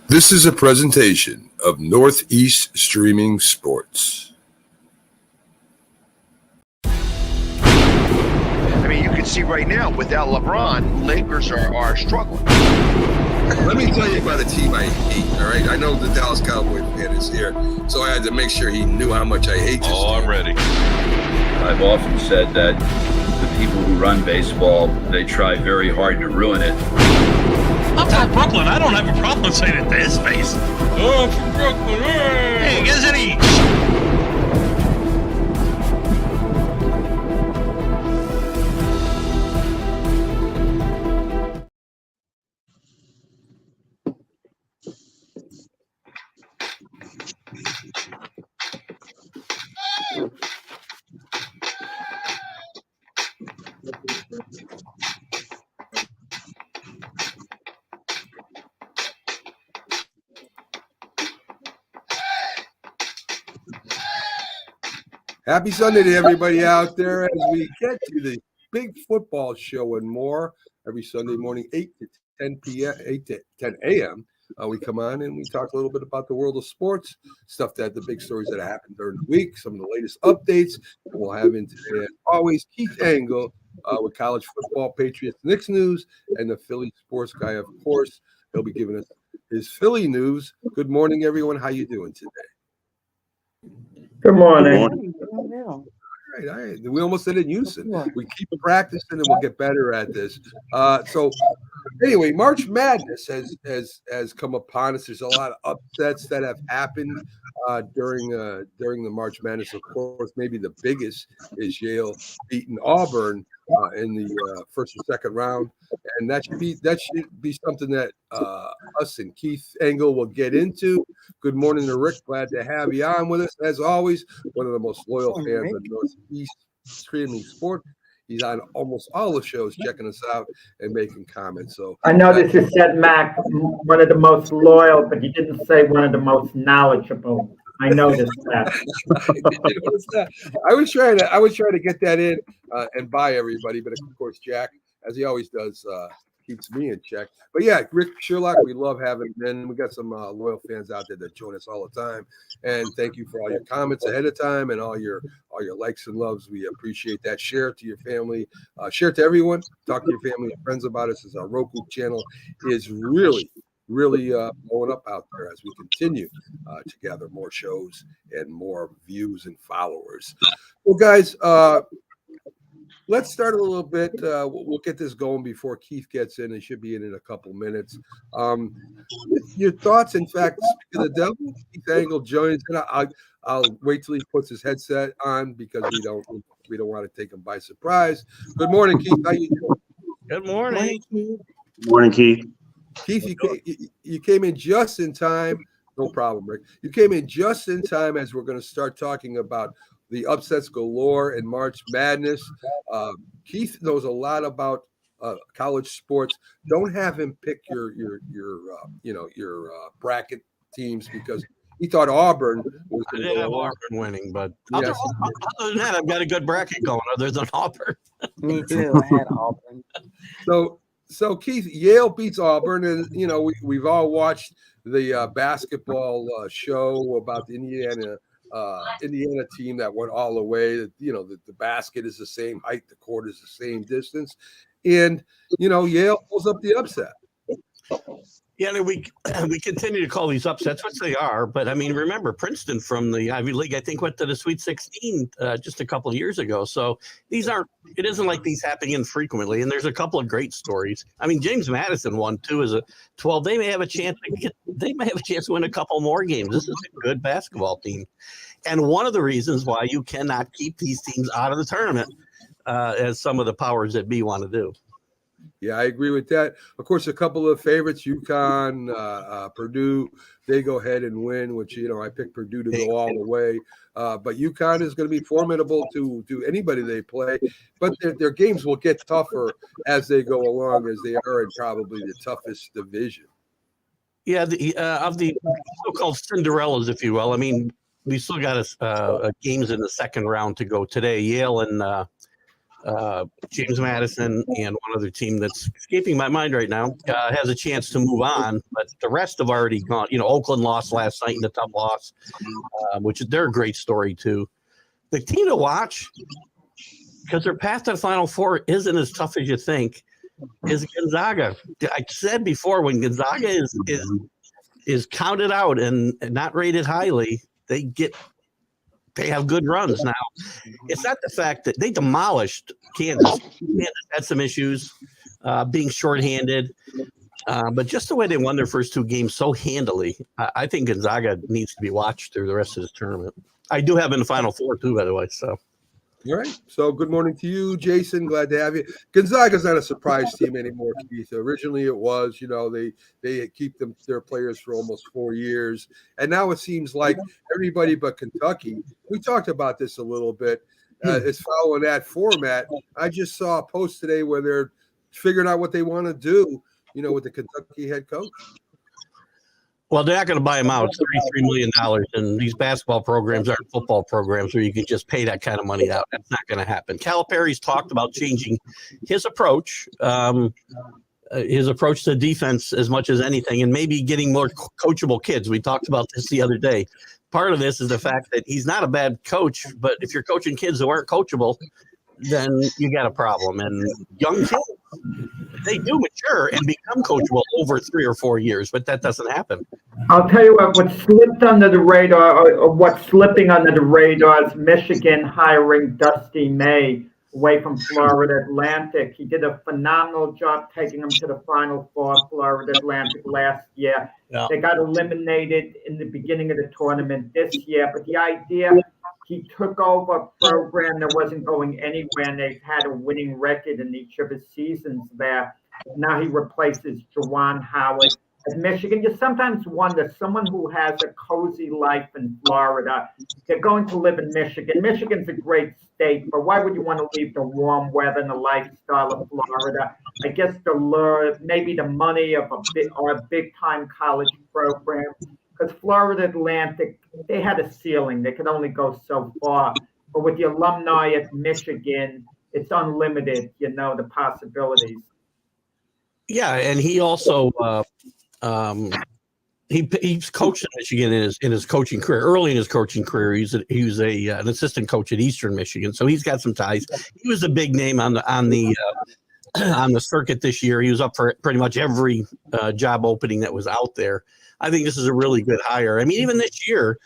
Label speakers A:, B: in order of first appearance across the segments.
A: This is a presentation of Northeast Streaming Sports.
B: I mean, you can see right now, without LeBron, Lakers are struggling.
A: Let me tell you about a team I hate, all right? I know the Dallas Cowboy fan is here, so I had to make sure he knew how much I hate this team.
B: I'm ready.
C: I've often said that the people who run baseball, they try very hard to ruin it.
D: I'm from Brooklyn. I don't have a problem saying it to his face. Oh, I'm from Brooklyn. Hey, guess any.
A: Happy Sunday to everybody out there as we get to the big football show and more every Sunday morning, 8 to 10 p.m., 8 to 10 a.m. We come on and we talk a little bit about the world of sports, stuff the big stories that happened during the week, some of the latest updates. And we'll have in today, as always, Keith Engel with college football, Patriots, Knicks news, and the Philly sports guy, of course. He'll be giving us his Philly news. Good morning, everyone. How you doing today?
E: Good morning.
A: All right. We almost did it in unison. We keep practicing and we'll get better at this. So anyway, March Madness has come upon us. There's a lot of upsets that have happened during the March Madness. Of course, maybe the biggest is Yale beating Auburn in the first or second round, and that should be something that us and Keith Engel will get into. Good morning to Rick. Glad to have you on with us as always. One of the most loyal fans of Northeast Streaming Sports. He's on almost all the shows, checking us out and making comments. So
E: I noticed you said Mac, one of the most loyal, but you didn't say one of the most knowledgeable. I noticed that.
A: I was trying to get that in and buy everybody, but of course Jack, as he always does, keeps me in check. But yeah, Rick Sherlock, we love having him in. We got some loyal fans out there that join us all the time, and thank you for all your comments ahead of time and all your likes and loves. We appreciate that. Share it to your family, share it to everyone. Talk to your family and friends about us. As our Roku channel is really blowing up out there as we continue to gather more shows and more views and followers. Well, guys, let's start a little bit. We'll get this going before Keith gets in. He should be in a couple minutes. Your thoughts, in fact, speak of the devil, Keith Engel joins in. I'll wait till he puts his headset on because we don't want to take him by surprise. Good morning, Keith. How you doing?
D: Good morning.
C: Good morning, Keith.
A: Keith, you came in just in time. No problem, Rick. You came in just in time as we're going to start talking about the upsets galore in March Madness. Keith knows a lot about college sports. Don't have him pick your bracket teams because he thought Auburn was
D: I
A: going
D: did
A: to
D: have
A: go
D: Auburn winning, but
A: Yes.
D: other than that, I've got a good bracket going other than Auburn.
F: Me too. I had Auburn.
A: So Keith, Yale beats Auburn, and we've all watched the basketball show about the Indiana team that went all the way. The basket is the same height, the court is the same distance, and Yale pulls up the upset.
D: Yeah, and we continue to call these upsets, which they are. But I mean, remember Princeton from the Ivy League, I think, went to the Sweet 16 just a couple of years ago. So these aren't. It isn't like these happen infrequently. And there's a couple of great stories. I mean, James Madison won too as a 12. They may have a chance to win a couple more games. This is a good basketball team, and one of the reasons why you cannot keep these teams out of the tournament, as some of the powers that be want to do.
A: Yeah, I agree with that. Of course, a couple of favorites, UConn, Purdue, they go ahead and win, which, I picked Purdue to go all the way. But UConn is going to be formidable to anybody they play. But their games will get tougher as they go along, as they are in probably the toughest division.
D: Yeah, of the so-called Cinderellas, if you will. I mean, we still got games in the second round to go today. Yale and James Madison and one other team that's escaping my mind right now has a chance to move on, but the rest have already gone. Oakland lost last night in a tough loss, which is their great story too. The team to watch, because their path to the Final Four isn't as tough as you think, is Gonzaga. I said before, when Gonzaga is counted out and not rated highly, they have good runs. Now, it's not the fact that they demolished Kansas. Kansas had some issues being shorthanded, but just the way they won their first two games so handily, I think Gonzaga needs to be watched through the rest of this tournament. I do have in the Final Four too, by the way. So.
A: All right. So good morning to you, Jason. Glad to have you. Gonzaga's not a surprise team anymore, Keith. Originally it was, they keep their players for almost 4 years. And now it seems like everybody but Kentucky, we talked about this a little bit, is following that format. I just saw a post today where they're figuring out what they want to do, with the Kentucky head coach.
D: Well, they're not going to buy him out. It's $33 million, and these basketball programs aren't football programs where you can just pay that kind of money out. That's not going to happen. Calipari's talked about changing his approach to defense as much as anything, and maybe getting more coachable kids. We talked about this the other day. Part of this is the fact that he's not a bad coach, but if you're coaching kids who aren't coachable, then you got a problem. And young kids, they do mature and become coachable over 3 or 4 years, but that doesn't happen.
E: I'll tell you what slipped under the radar, or what's slipping under the radar, is Michigan hiring Dusty May away from Florida Atlantic. He did a phenomenal job taking them to the Final Four, Florida Atlantic, last year.
D: Yeah.
E: They got eliminated in the beginning of the tournament this year, but the idea, he took over a program that wasn't going anywhere, and they've had a winning record in each of his seasons there. Now he replaces Juwan Howard at Michigan. You sometimes wonder, someone who has a cozy life in Florida, they're going to live in Michigan. Michigan's a great state, but why would you want to leave the warm weather and the lifestyle of Florida? I guess the lure, maybe the money of a big-time college program. Because Florida Atlantic, they had a ceiling. They could only go so far. But with the alumni at Michigan, it's unlimited, the possibilities.
D: Yeah, and he also he's coached in Michigan in his coaching career. Early in his coaching career, he was an assistant coach at Eastern Michigan, so he's got some ties. He was a big name on the circuit this year. He was up for pretty much every job opening that was out there. I think this is a really good hire. I mean, even this year,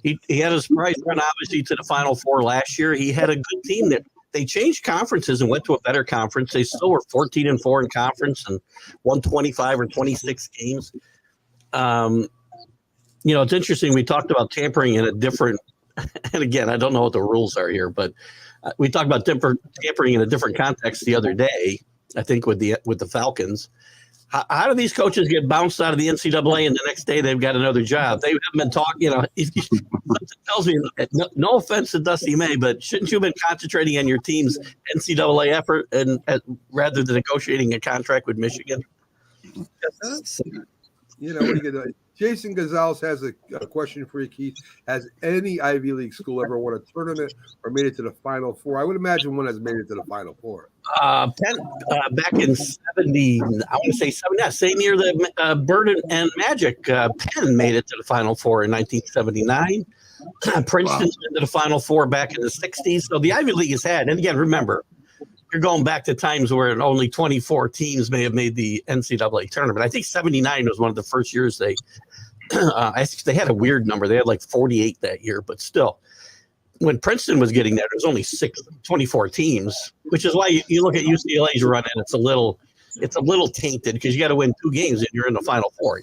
D: he had a surprise run, obviously, to the Final Four last year. He had a good team that they changed conferences and went to a better conference. They still were 14-4 in conference and won 25 or 26 games. It's interesting. We talked about tampering in a different, and again, I don't know what the rules are here, but we talked about tampering in a different context the other day, I think with the Falcons. How do these coaches get bounced out of the NCAA and the next day they've got another job? They haven't been talking, it tells me, no offense to Dusty May, but shouldn't you have been concentrating on your team's NCAA effort rather than negotiating a contract with Michigan?
A: Jason Gonzalez has a question for you, Keith. Has any Ivy League school ever won a tournament or made it to the Final Four? I would imagine one has made it to the Final Four.
D: Penn, back in 70, I want to say 70, same year that Bird and Magic, Penn made it to the Final Four in 1979. Princeton's been to the Final Four back in the 60s. So the Ivy League has had, and again, remember, you're going back to times where only 24 teams may have made the NCAA tournament. I think 79 was one of the first years they had a weird number. They had like 48 that year, but still. When Princeton was getting there, there was only 24 teams, which is why you look at UCLA's run and it's a little tainted because you got to win 2 games and you're in the Final Four.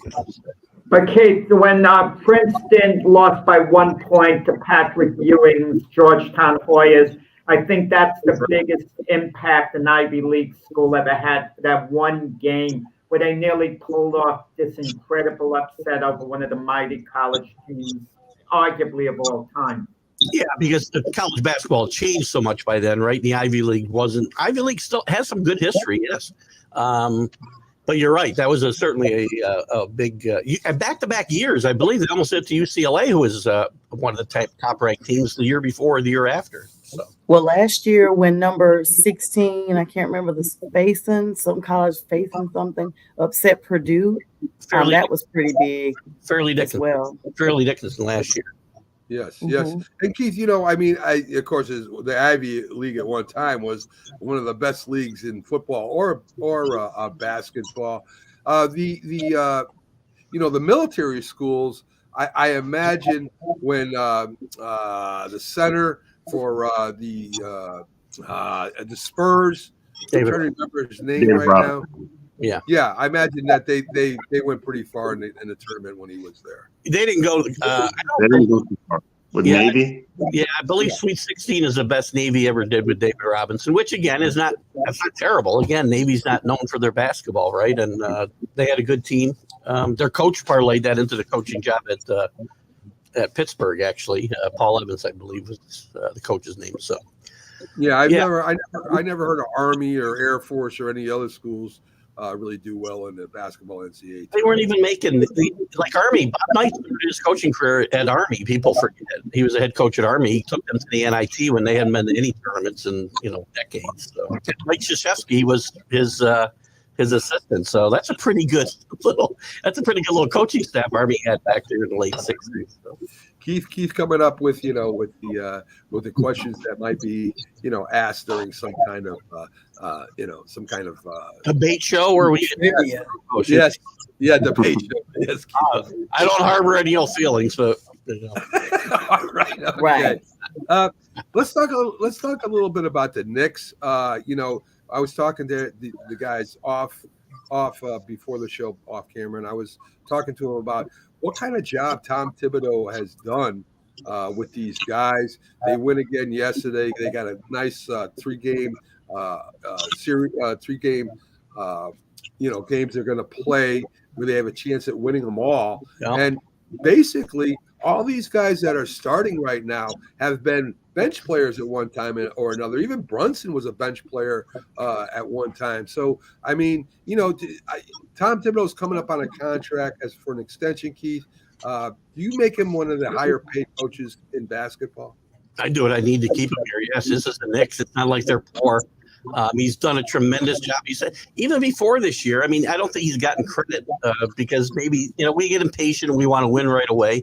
E: But Keith, when Princeton lost by 1 point to Patrick Ewing's Georgetown Hoyas, I think that's the biggest impact an Ivy League school ever had for that one game where they nearly pulled off this incredible upset over one of the mighty college teams, arguably of all time.
D: Yeah, because the college basketball changed so much by then, right? The Ivy League wasn't. Ivy League still has some good history, yes. But you're right. That was certainly a big back-to-back years. I believe they almost did to UCLA, who was one of the top-ranked teams the year before or the year after. So
F: Well, last year when number 16, I can't remember the spacing, some college facing something, upset Purdue.
D: Fairleigh,
F: That was pretty big
D: Fairleigh
F: as
D: Dickinson,
F: well.
D: Fairleigh Dickinson last year.
A: Yes, yes.
F: Mhm.
A: And Keith, you know, I mean, of course, the Ivy League at one time was one of the best leagues in football or basketball. You know, the military schools. I imagine when the center for the Spurs, I'm
D: David,
A: trying to remember his name
G: David
A: right
G: Robinson.
A: now. Yeah, I imagine that they went pretty far in the tournament when he was there.
D: they didn't go.
G: They didn't go too far. With
D: Yeah.
G: Navy,
D: Yeah, I believe Sweet 16 is the best Navy ever did with David Robinson, which again that's not terrible. Again, Navy's not known for their basketball, right? And they had a good team. Their coach parlayed that into the coaching job at Pittsburgh. Actually, Paul Evans, I believe, was the coach's name. So
A: Yeah, I
D: Yeah.
A: never heard of Army or Air Force or any other schools really do well in the basketball NCAA.
D: they weren't even making like Army. Bob Knight started his coaching career at Army. People forget he was a head coach at Army. He took them to the NIT when they hadn't been to any tournaments in decades. So Mike Krzyzewski was his assistant. So that's a pretty good little coaching staff Army had back there in the late '60s. So.
A: Keith coming up with with the questions that might be asked during some kind of
D: Debate show where we oh, shit.
A: yes debate show. Yes, Keith.
D: I don't harbor any ill feelings, but
A: All right, okay.
F: Right.
A: Let's talk a little bit about the Knicks. I was talking to the guys off before the show, off camera, and I was talking to them about what kind of job Tom Thibodeau has done with these guys. They win again yesterday. They got a nice three-game series, games they're going to play where they have a chance at winning them all.
D: Yeah.
A: And basically, all these guys that are starting right now have been bench players at one time or another. Even Brunson was a bench player at one time. So, I mean, Tom Thibodeau's coming up on a contract as for an extension, Keith. Do you make him one of the higher paid coaches in basketball?
D: I do what I need to keep him here. Yes, this is the Knicks. It's not like they're poor. He's done a tremendous job. He said even before this year. I mean, I don't think he's gotten credit because maybe we get impatient and we want to win right away.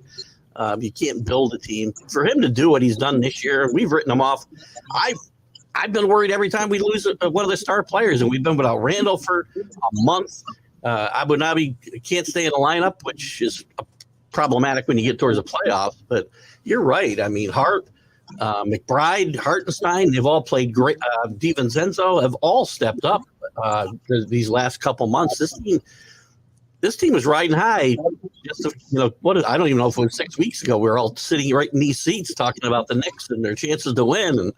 D: You can't build a team. For him to do what he's done this year, we've written him off. I've been worried every time we lose one of the star players, and we've been without Randall for a month. Abu Dhabi can't stay in the lineup, which is problematic when you get towards the playoffs. But you're right. I mean, Hart, McBride, Hartenstein, they've all played great. DiVincenzo have all stepped up these last couple months. This team was riding high. Just I don't even know if it was 6 weeks ago. We were all sitting right in these seats talking about the Knicks and their chances to win, and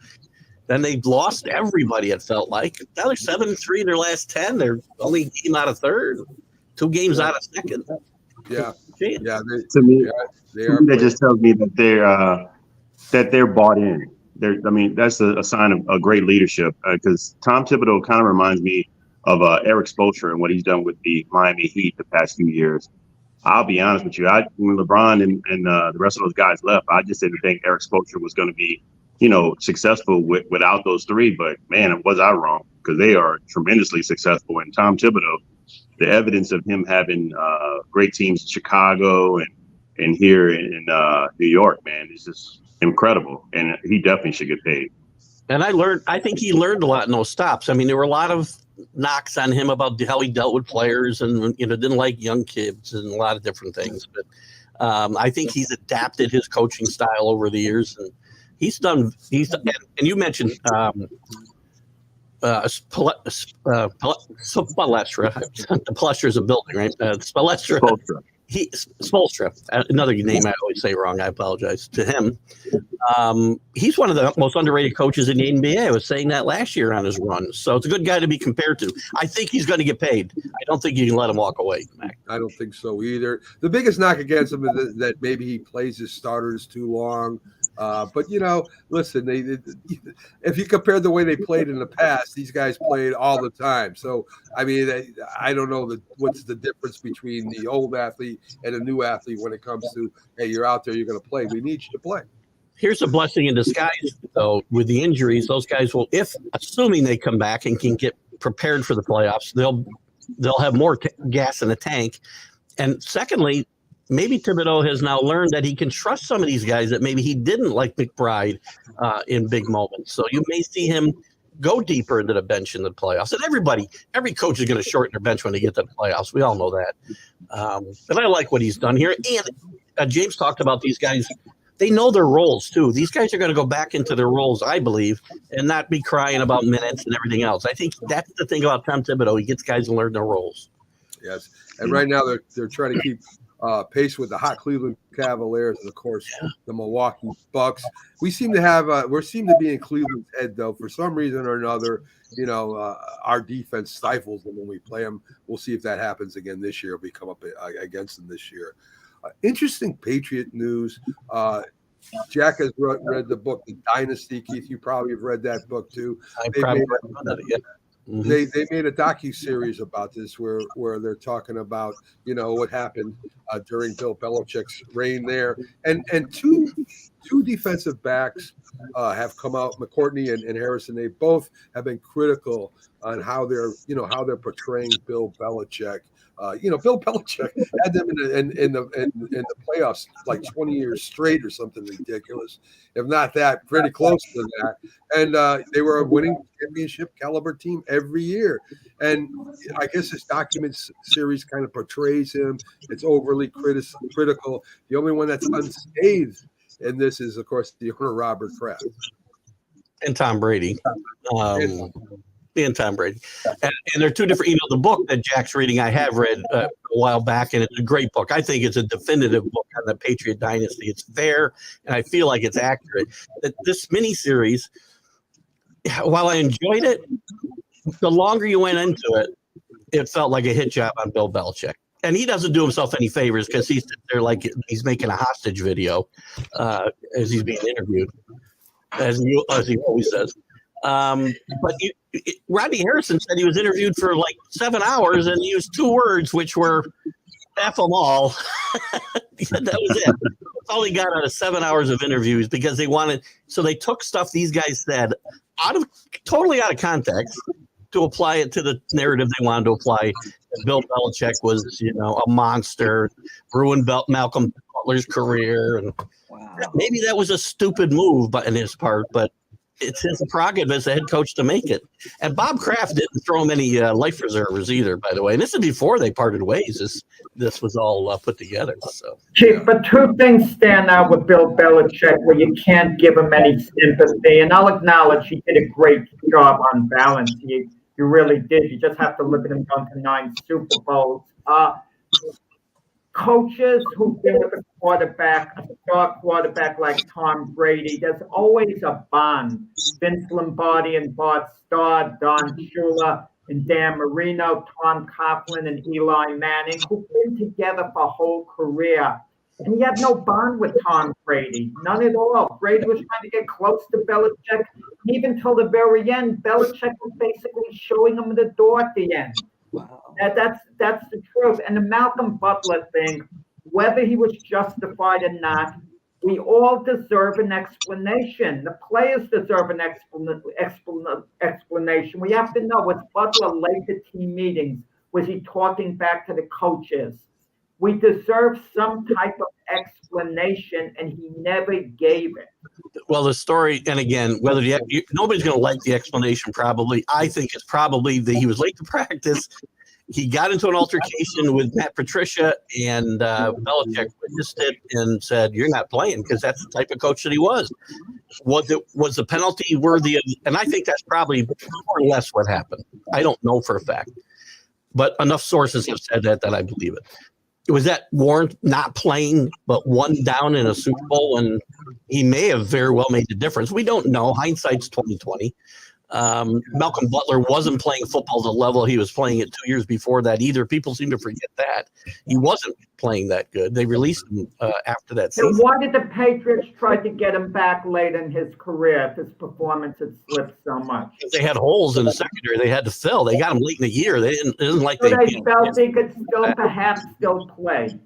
D: then they lost everybody. It felt like now they're 7-3 in their last 10. They're only a game out of third, 2 games out of second.
A: Yeah, yeah.
G: to me,
A: that
G: just tells me that they're bought in. That's a sign of a great leadership because Tom Thibodeau kind of reminds me of Eric Spoelstra and what he's done with the Miami Heat the past few years. I'll be honest with you. When LeBron and the rest of those guys left, I just didn't think Eric Spoelstra was going to be, successful without those three. But man, was I wrong? Because they are tremendously successful. And Tom Thibodeau, the evidence of him having great teams in Chicago and here in New York, man, is just incredible. And he definitely should get paid.
D: And I think he learned a lot in those stops. I mean, there were a lot of knocks on him about how he dealt with players and didn't like young kids and a lot of different things. But I think he's adapted his coaching style over the years, and and you mentioned Spolstra. Spolstra is a building, right? Spolstra. Spoelstra, another name I always say wrong. I apologize to him. He's one of the most underrated coaches in the NBA. I was saying that last year on his run. So it's a good guy to be compared to. I think he's going to get paid. I don't think you can let him walk away, Mac.
A: I don't think so either. The biggest knock against him is that maybe he plays his starters too long. But listen, if you compare the way they played in the past, these guys played all the time. So I mean, I don't know what's the difference between the old athlete and a new athlete when it comes to, hey, you're out there, you're going to play. We need you to play.
D: Here's a blessing in disguise, though, with the injuries. Those guys will, if assuming they come back and can get prepared for the playoffs, they'll have more gas in the tank. And secondly, maybe Thibodeau has now learned that he can trust some of these guys that maybe he didn't, like McBride, in big moments. So you may see him go deeper into the bench in the playoffs. And every coach is going to shorten their bench when they get to the playoffs. We all know that. But I like what he's done here. And James talked about these guys. They know their roles, too. These guys are going to go back into their roles, I believe, and not be crying about minutes and everything else. I think that's the thing about Tom Thibodeau. He gets guys to learn their roles.
A: Yes. And right now they're trying to keep pace with the hot Cleveland Cavaliers and, of course, the Milwaukee Bucks. We seem to be in Cleveland's head, though, for some reason or another. Our defense stifles them when we play them. We'll see if that happens again this year. We come up against them this year. Interesting Patriot news. Jack has read the book, The Dynasty. Keith, you probably have read that book too. They made a docu-series about this where they're talking about, what happened during Bill Belichick's reign there. And two defensive backs have come out, McCourtney and Harrison. They both have been critical on how they're portraying Bill Belichick. Bill Belichick had them in the playoffs like 20 years straight or something ridiculous. If not that, pretty close to that. And they were a winning championship caliber team every year. And I guess this document series kind of portrays him. It's overly critical. The only one that's unscathed in this is, of course, the owner, Robert Kraft.
D: And Tom Brady. And Tom Brady. And they're two different, the book that Jack's reading, I have read a while back, and it's a great book. I think it's a definitive book on the Patriot Dynasty. It's fair, and I feel like it's accurate. This miniseries, while I enjoyed it, the longer you went into it, it felt like a hit job on Bill Belichick. And he doesn't do himself any favors because he's there like he's making a hostage video as he's being interviewed, as he always says. But Rodney Harrison said he was interviewed for like 7 hours and he used 2 words, which were F them all. He said that was it. That's all he got out of 7 hours of interviews because they took stuff these guys said totally out of context to apply it to the narrative they wanted to apply. Bill Belichick was, a monster, ruined Malcolm Butler's career. And maybe that was a stupid move in his part, but it's his prerogative as a head coach to make it. And Bob Kraft didn't throw him any life preservers either, by the way. And this is before they parted ways. This was all put together. So,
E: Chief, but 2 things stand out with Bill Belichick where you can't give him any sympathy. And I'll acknowledge he did a great job on balance. You really did. You just have to look at him going to 9 Super Bowls. Coaches who've been with a star quarterback like Tom Brady, there's always a bond. Vince Lombardi and Bart Starr, Don Shula and Dan Marino, Tom Coughlin and Eli Manning, who've been together for a whole career. And he had no bond with Tom Brady, none at all. Brady was trying to get close to Belichick. Even till the very end, Belichick was basically showing him the door at the end. Wow. That's the truth. And the Malcolm Butler thing, whether he was justified or not, we all deserve an explanation. The players deserve an explanation. We have to know, was Butler late to team meetings? Was he talking back to the coaches? We deserve some type of explanation, and he never gave it.
D: Well, the story, and again, whether nobody's going to like the explanation probably. I think it's probably that he was late to practice. He got into an altercation with Matt Patricia, and Belichick witnessed it and said, "You're not playing," because that's the type of coach that he was. Was the penalty worthy of? And I think that's probably more or less what happened. I don't know for a fact, but enough sources have said that I believe it. Was that Warren not playing, but 1 down in a Super Bowl, and he may have very well made the difference. We don't know. Hindsight's 20/20. Malcolm Butler wasn't playing football the level he was playing it 2 years before that either. People seem to forget that. He wasn't playing that good. They released him after that season.
E: So why did the Patriots try to get him back late in his career if his performance had slipped so much?
D: They had holes in the secondary they had to fill. They got him late in the year. It isn't like
E: so they felt they could perhaps still play.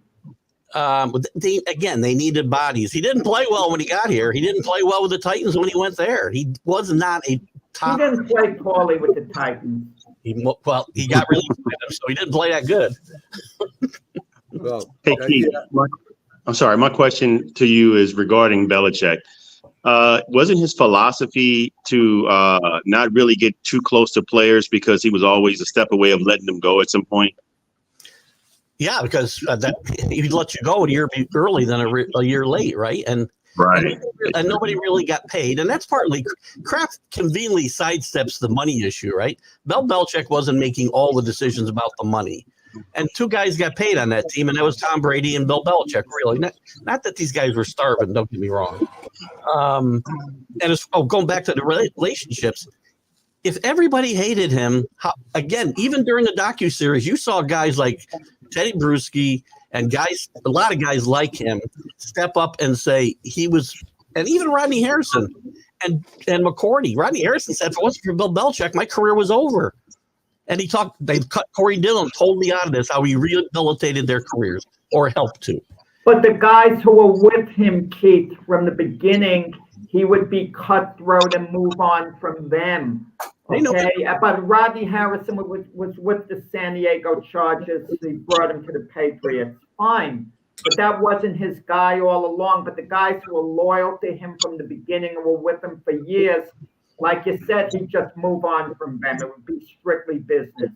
D: They needed bodies. He didn't play well when he got here. He didn't play well with the Titans when he went there. He was not a top.
E: He didn't play poorly with the Titans.
D: He got released by them, so he didn't play that good.
A: Well,
G: Hey, Keith, I'm sorry. My question to you is regarding Belichick. Wasn't his philosophy to not really get too close to players because he was always a step away of letting them go at some point?
D: Yeah, because he'd let you go a year early than a year late, right? And nobody really got paid, and that's partly Kraft conveniently sidesteps the money issue, right? Bill Belichick wasn't making all the decisions about the money, and two guys got paid on that team, and that was Tom Brady and Bill Belichick. Really, not that these guys were starving. Don't get me wrong. And going back to the relationships, if everybody hated him, again, even during the docuseries, you saw guys like Teddy Bruschi and a lot of guys like him step up and say he was, and even Rodney Harrison and McCourty. Rodney Harrison said, if it wasn't for Bill Belichick, my career was over. And they cut Corey Dillon totally out of this, how he rehabilitated their careers or helped to.
E: But the guys who were with him, Keith, from the beginning, he would be cutthroat and move on from them. Okay, but Rodney Harrison was with the San Diego Chargers. He brought him to the Patriots. Fine. But that wasn't his guy all along. But the guys who were loyal to him from the beginning and were with him for years, like you said, he'd just move on from them. It would be strictly business.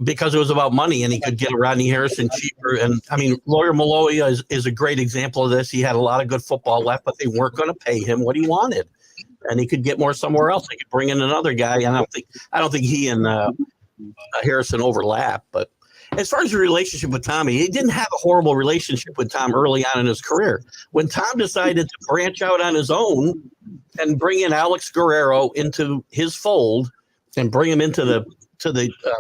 D: Because it was about money, and he could get Rodney Harrison cheaper. And I mean, Lawyer Maloya is a great example of this. He had a lot of good football left, but they weren't going to pay him what he wanted, and he could get more somewhere else. They could bring in another guy. And I don't think he and Harrison overlap. But as far as the relationship with Tommy, he didn't have a horrible relationship with Tom early on in his career. When Tom decided to branch out on his own and bring in Alex Guerrero into his fold and bring him into the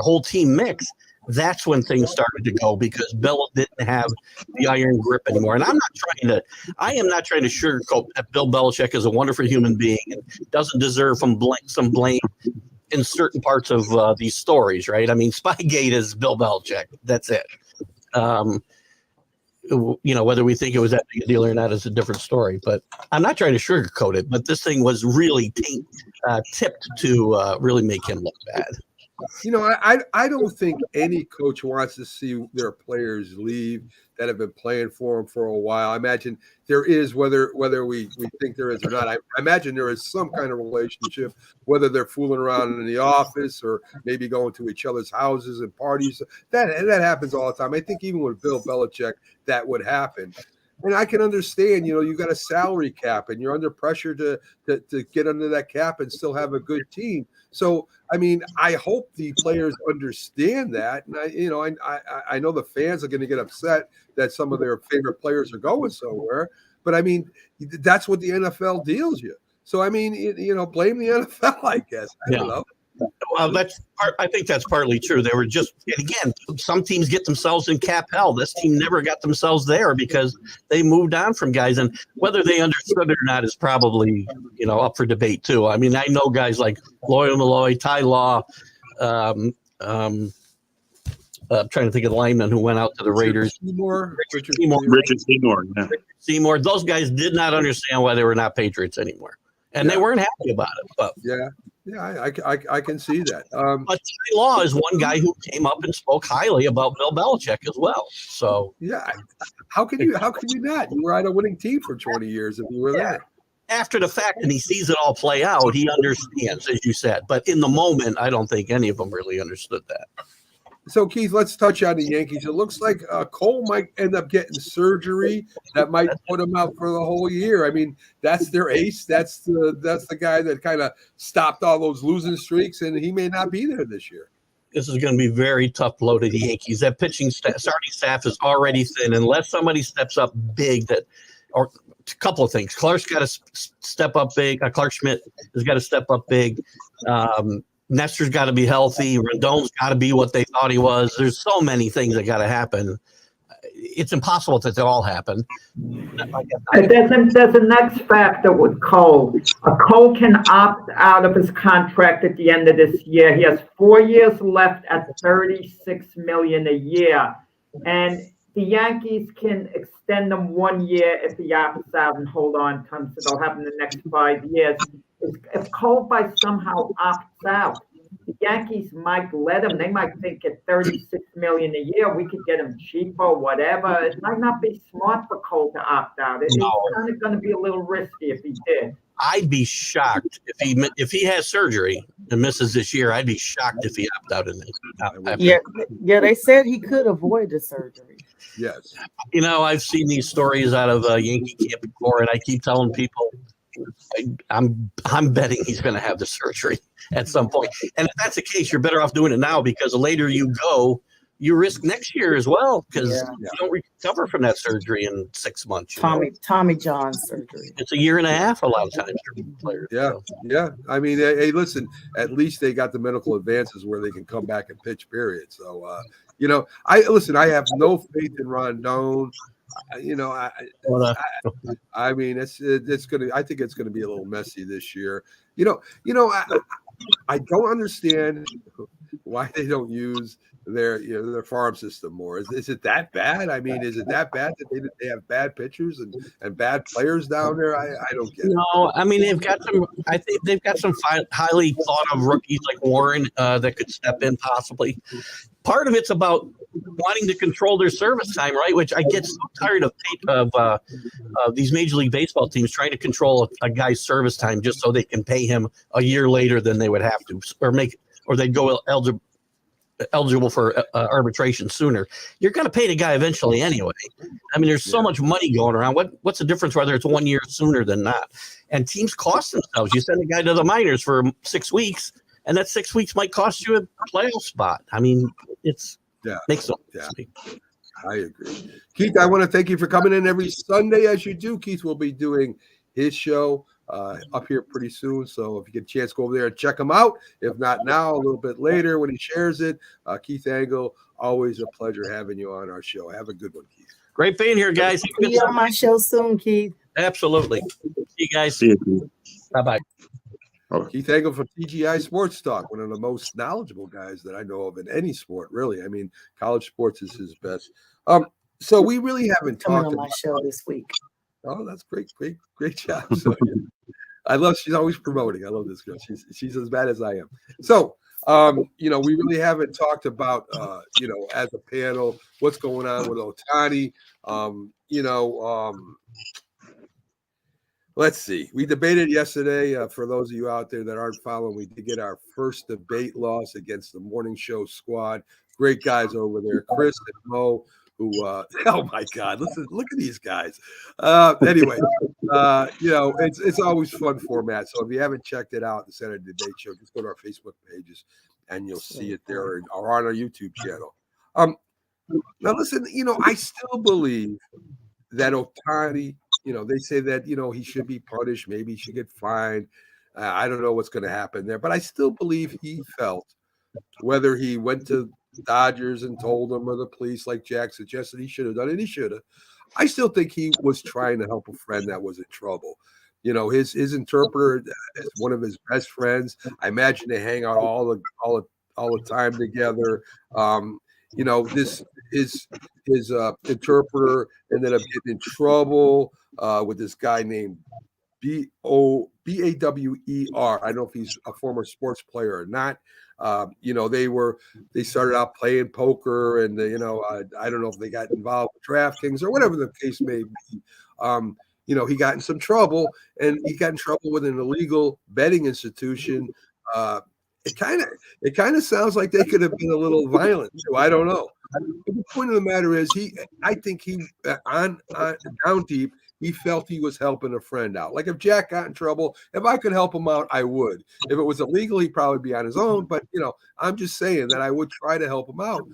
D: whole team mix, that's when things started to go, because Bill didn't have the iron grip anymore. And I am not trying to sugarcoat that Bill Belichick is a wonderful human being and doesn't deserve some blame in certain parts of these stories, right? I mean, Spygate is Bill Belichick. That's it. Whether we think it was that big a deal or not is a different story. But I'm not trying to sugarcoat it. But this thing was really tipped to really make him look bad.
A: I don't think any coach wants to see their players leave that have been playing for them for a while. I imagine there is, whether we think there is or not. I imagine there is some kind of relationship, whether they're fooling around in the office or maybe going to each other's houses and parties. That happens all the time. I think even with Bill Belichick, that would happen. And I can understand, you got a salary cap and you're under pressure to get under that cap and still have a good team. So, I mean, I hope the players understand that. And I know the fans are going to get upset that some of their favorite players are going somewhere. But I mean, that's what the NFL deals you. So, I mean, blame the NFL, I guess. I don't know.
D: Well, I think that's partly true. They were just, again, some teams get themselves in cap hell. This team never got themselves there because they moved on from guys, and whether they understood it or not is probably, up for debate too. I mean, I know guys like Lawyer Malloy, Ty Law. I'm trying to think of the lineman who went out to the Raiders.
G: Richard Seymour. Yeah.
D: Seymour. Those guys did not understand why they were not Patriots anymore, and they weren't happy about it. But
A: yeah, I can see that.
D: But Ty Law is one guy who came up and spoke highly about Bill Belichick as well. So
A: yeah, how could you not? You were on a winning team for 20 years if you were there.
D: After the fact, and he sees it all play out, he understands, as you said. But in the moment, I don't think any of them really understood that.
A: So, Keith, let's touch on the Yankees. It looks like Cole might end up getting surgery that might put him out for the whole year. I mean, that's their ace. That's the guy that kind of stopped all those losing streaks, and he may not be there this year.
D: This is going to be very tough blow to the Yankees. That pitching starting staff is already thin. Unless somebody steps up big, or a couple of things. Clark's got to step up big. Clark Schmidt has got to step up big. Nestor's got to be healthy. Rendon's got to be what they thought he was. There's so many things that got to happen. It's impossible that they all happen.
E: There's a next factor with Cole. Cole can opt out of his contract at the end of this year. He has 4 years left at $36 million a year, and the Yankees can extend them 1 year if he opts out and hold on to him, so they'll have him the next 5 years. If Cole by somehow opts out, the Yankees might let him. They might think at $36 million a year, we could get him cheaper, whatever. It might not be smart for Cole to opt out. It's kind of going to be a little risky if he did.
D: I'd be shocked if he has surgery and misses this year. I'd be shocked if he opted out in this.
F: Yeah. They said he could avoid the surgery.
A: Yes.
D: You know, I've seen these stories out of Yankee camp before, and I keep telling people, I'm betting he's going to have the surgery at some point. And if that's the case, you're better off doing it now, because the later you go, you risk next year as well, because you don't recover from that surgery in 6 months.
F: Tommy John surgery.
D: It's a year and a half a lot of times for players.
A: Yeah,
D: so.
A: yeah. I mean, hey, listen, at least they got the medical advances where they can come back and pitch, period. So, I have no faith in Rondon. I mean, it's gonna. I think it's gonna be a little messy this year. I don't understand why they don't use their farm system more. Is it that bad? I mean, is it that bad that they have bad pitchers and bad players down there? I don't get it.
D: No, I mean, they've got some. I think they've got some highly thought of rookies like Warren that could step in possibly. Part of it's about wanting to control their service time, right? Which I get so tired of these Major League Baseball teams trying to control a guy's service time just so they can pay him a year later than they would have to, or they'd go eligible for arbitration sooner. You're going to pay the guy eventually anyway. I mean, there's so much money going around. What's the difference whether it's 1 year sooner than not? And teams cost themselves. You send a guy to the minors for 6 weeks, and that 6 weeks might cost you a playoff spot. I mean, makes sense.
A: Yeah, I agree. Keith, I want to thank you for coming in every Sunday as you do. Keith will be doing his show up here pretty soon. So if you get a chance, go over there and check him out. If not now, a little bit later when he shares it. Keith Angle, always a pleasure having you on our show. Have a good one, Keith.
D: Great being here, guys.
F: Be on my show soon, Keith.
D: Absolutely. See you guys.
G: See you.
D: Bye-bye.
A: Keith Angle from TGI Sports Talk, one of the most knowledgeable guys that I know of in any sport, really. I mean, college sports is his best. So we really haven't
F: Coming
A: talked
F: on my show this week.
A: Oh, that's great job. So, she's always promoting. I love this girl. She's as bad as I am. So, we really haven't talked about, as a panel, what's going on with Ohtani. Let's see. We debated yesterday. For those of you out there that aren't following, we did get our first debate loss against the morning show squad. Great guys over there, Chris and Mo. Who? Oh my God! Look at these guys. Anyway, it's always fun format. So if you haven't checked it out, the Saturday Debate Show, just go to our Facebook pages and you'll see it there, or on our YouTube channel. Now listen, I still believe that Ohtani. They say that he should be punished. Maybe he should get fined. I don't know what's going to happen there, but I still believe he felt, whether he went to Dodgers and told them, or the police, like Jack suggested he should have done it, he should have. I still think he was trying to help a friend that was in trouble. His interpreter is one of his best friends. I imagine they hang out all the time together. This his interpreter ended up getting in trouble with this guy named Bawer. I don't know if he's a former sports player or not. They started out playing poker, and I don't know if they got involved with DraftKings or whatever the case may be. He got in some trouble, and he got in trouble with an illegal betting institution. It kind of sounds like they could have been a little violent too. I don't know. But the point of the matter is, I think he on down deep, he felt he was helping a friend out. Like if Jack got in trouble, if I could help him out, I would. If it was illegal, he'd probably be on his own. But I'm just saying that I would try to help him out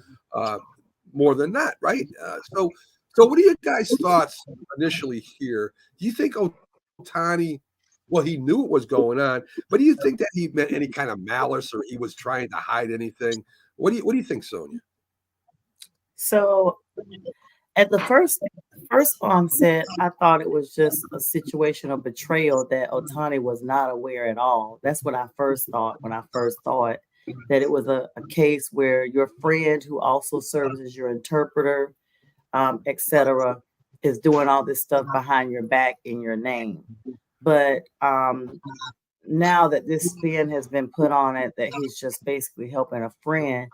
A: more than not, right? So what are your guys' thoughts initially here? Do you think Ohtani? Well, he knew what was going on, but do you think that he meant any kind of malice, or he was trying to hide anything? What do you think, Sonia?
F: So at the first onset, I thought it was just a situation of betrayal that Ohtani was not aware at all. That's what I first thought when I first thought that it was a case where your friend, who also serves as your interpreter, etc., is doing all this stuff behind your back in your name. But now that this spin has been put on it, that he's just basically helping a friend,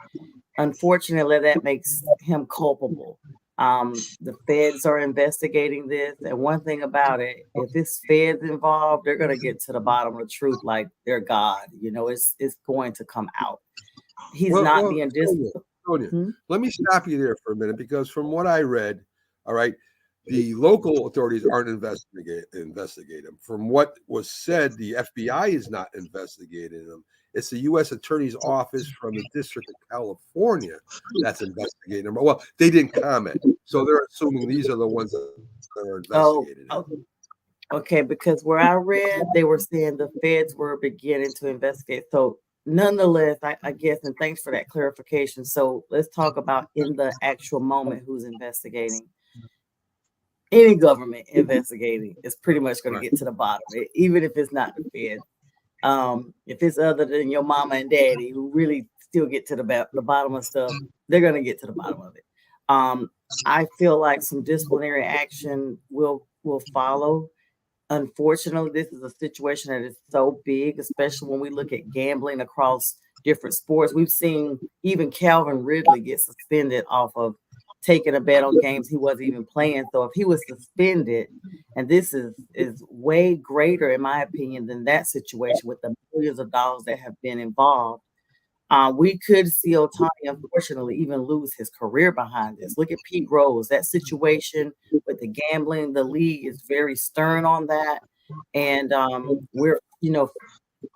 F: unfortunately, that makes him culpable. The feds are investigating this, and one thing about it, if this feds involved, they're going to get to the bottom of the truth like they're God. You know, it's going to come out. He's not being disciplined.
A: Sonia, let me stop you there for a minute, because from what I read, all right, the local authorities aren't investigating him. From what was said, the FBI is not investigating him. It's the U.S. Attorney's Office from the District of California that's investigating him. Well, they didn't comment, so they're assuming these are the ones that are investigating him.
F: Okay, because where I read, they were saying the feds were beginning to investigate. So nonetheless, I guess, and thanks for that clarification. So let's talk about in the actual moment who's investigating. Any government investigating is pretty much going to get to the bottom, even if it's not the Fed. If it's other than your mama and daddy who really still get to the bottom of stuff, they're going to get to the bottom of it. I feel like some disciplinary action will follow. Unfortunately, this is a situation that is so big, especially when we look at gambling across different sports. We've seen even Calvin Ridley get suspended off of taking a bet on games he wasn't even playing. So if he was suspended, and this is way greater, in my opinion, than that situation with the millions of dollars that have been involved, we could see Ohtani, unfortunately, even lose his career behind this. Look at Pete Rose. That situation with the gambling, the league is very stern on that. And we're,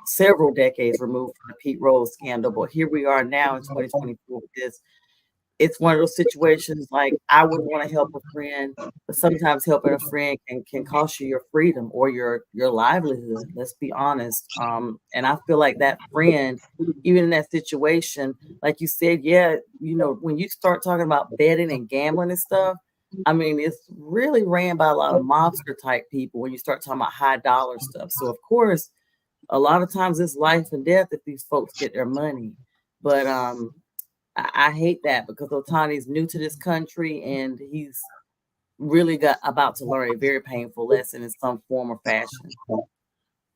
F: several decades removed from the Pete Rose scandal. But here we are now in 2024 with this. It's one of those situations like I would want to help a friend, but sometimes helping a friend can cost you your freedom or your livelihood. Let's be honest. And I feel like that friend, even in that situation, like you said, when you start talking about betting and gambling and stuff, I mean, it's really ran by a lot of mobster type people when you start talking about high dollar stuff. So of course, a lot of times it's life and death if these folks get their money. But I hate that because Ohtani's new to this country and he's really about to learn a very painful lesson in some form or fashion.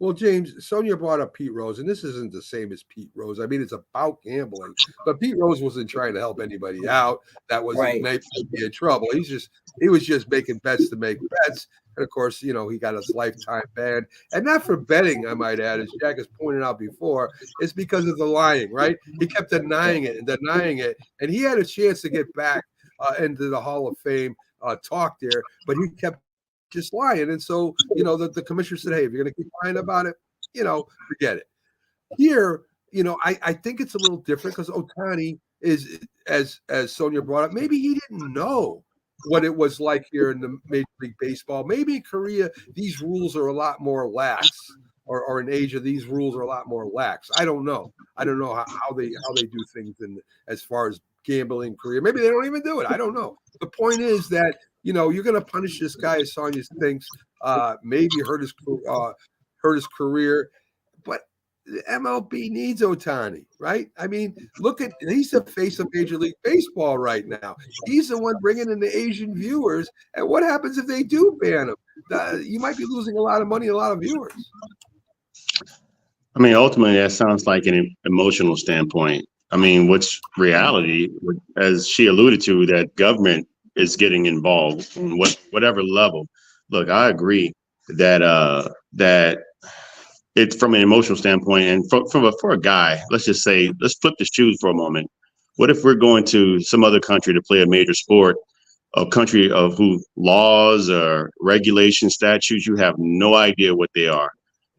A: Well, James, Sonia brought up Pete Rose, and this isn't the same as Pete Rose. I mean, it's about gambling, but Pete Rose wasn't trying to help anybody out. That was
F: right.
A: Maybe in trouble. He was just making bets to make bets. And of course, he got his lifetime ban, and not for betting, I might add, as Jack has pointed out before, it's because of the lying, right? He kept denying it, and he had a chance to get back into the Hall of Fame talk there, but he kept just lying. And so, the commissioner said, hey, if you're going to keep lying about it, forget it. Here, I think it's a little different because Ohtani is, as Sonia brought up, maybe he didn't know what it was like here in the Major League Baseball. Maybe in Korea, these rules are a lot more lax, or in Asia, these rules are a lot more lax. I don't know. I don't know how they do things as far as gambling in Korea. Maybe they don't even do it. I don't know. The point is that, you're going to punish this guy, as Sonia thinks, maybe hurt his career, but the MLB needs Ohtani, right? I mean, he's the face of Major League Baseball right now. He's the one bringing in the Asian viewers. And what happens if they do ban him? You might be losing a lot of money, a lot of viewers.
G: I mean, ultimately, that sounds like an emotional standpoint. I mean, what's reality, as she alluded to, that government is getting involved on whatever level. Look, I agree that it's from an emotional standpoint, and for a guy, let's just say, let's flip the shoes for a moment. What if we're going to some other country to play a major sport, a country of who laws or regulations, statutes, you have no idea what they are.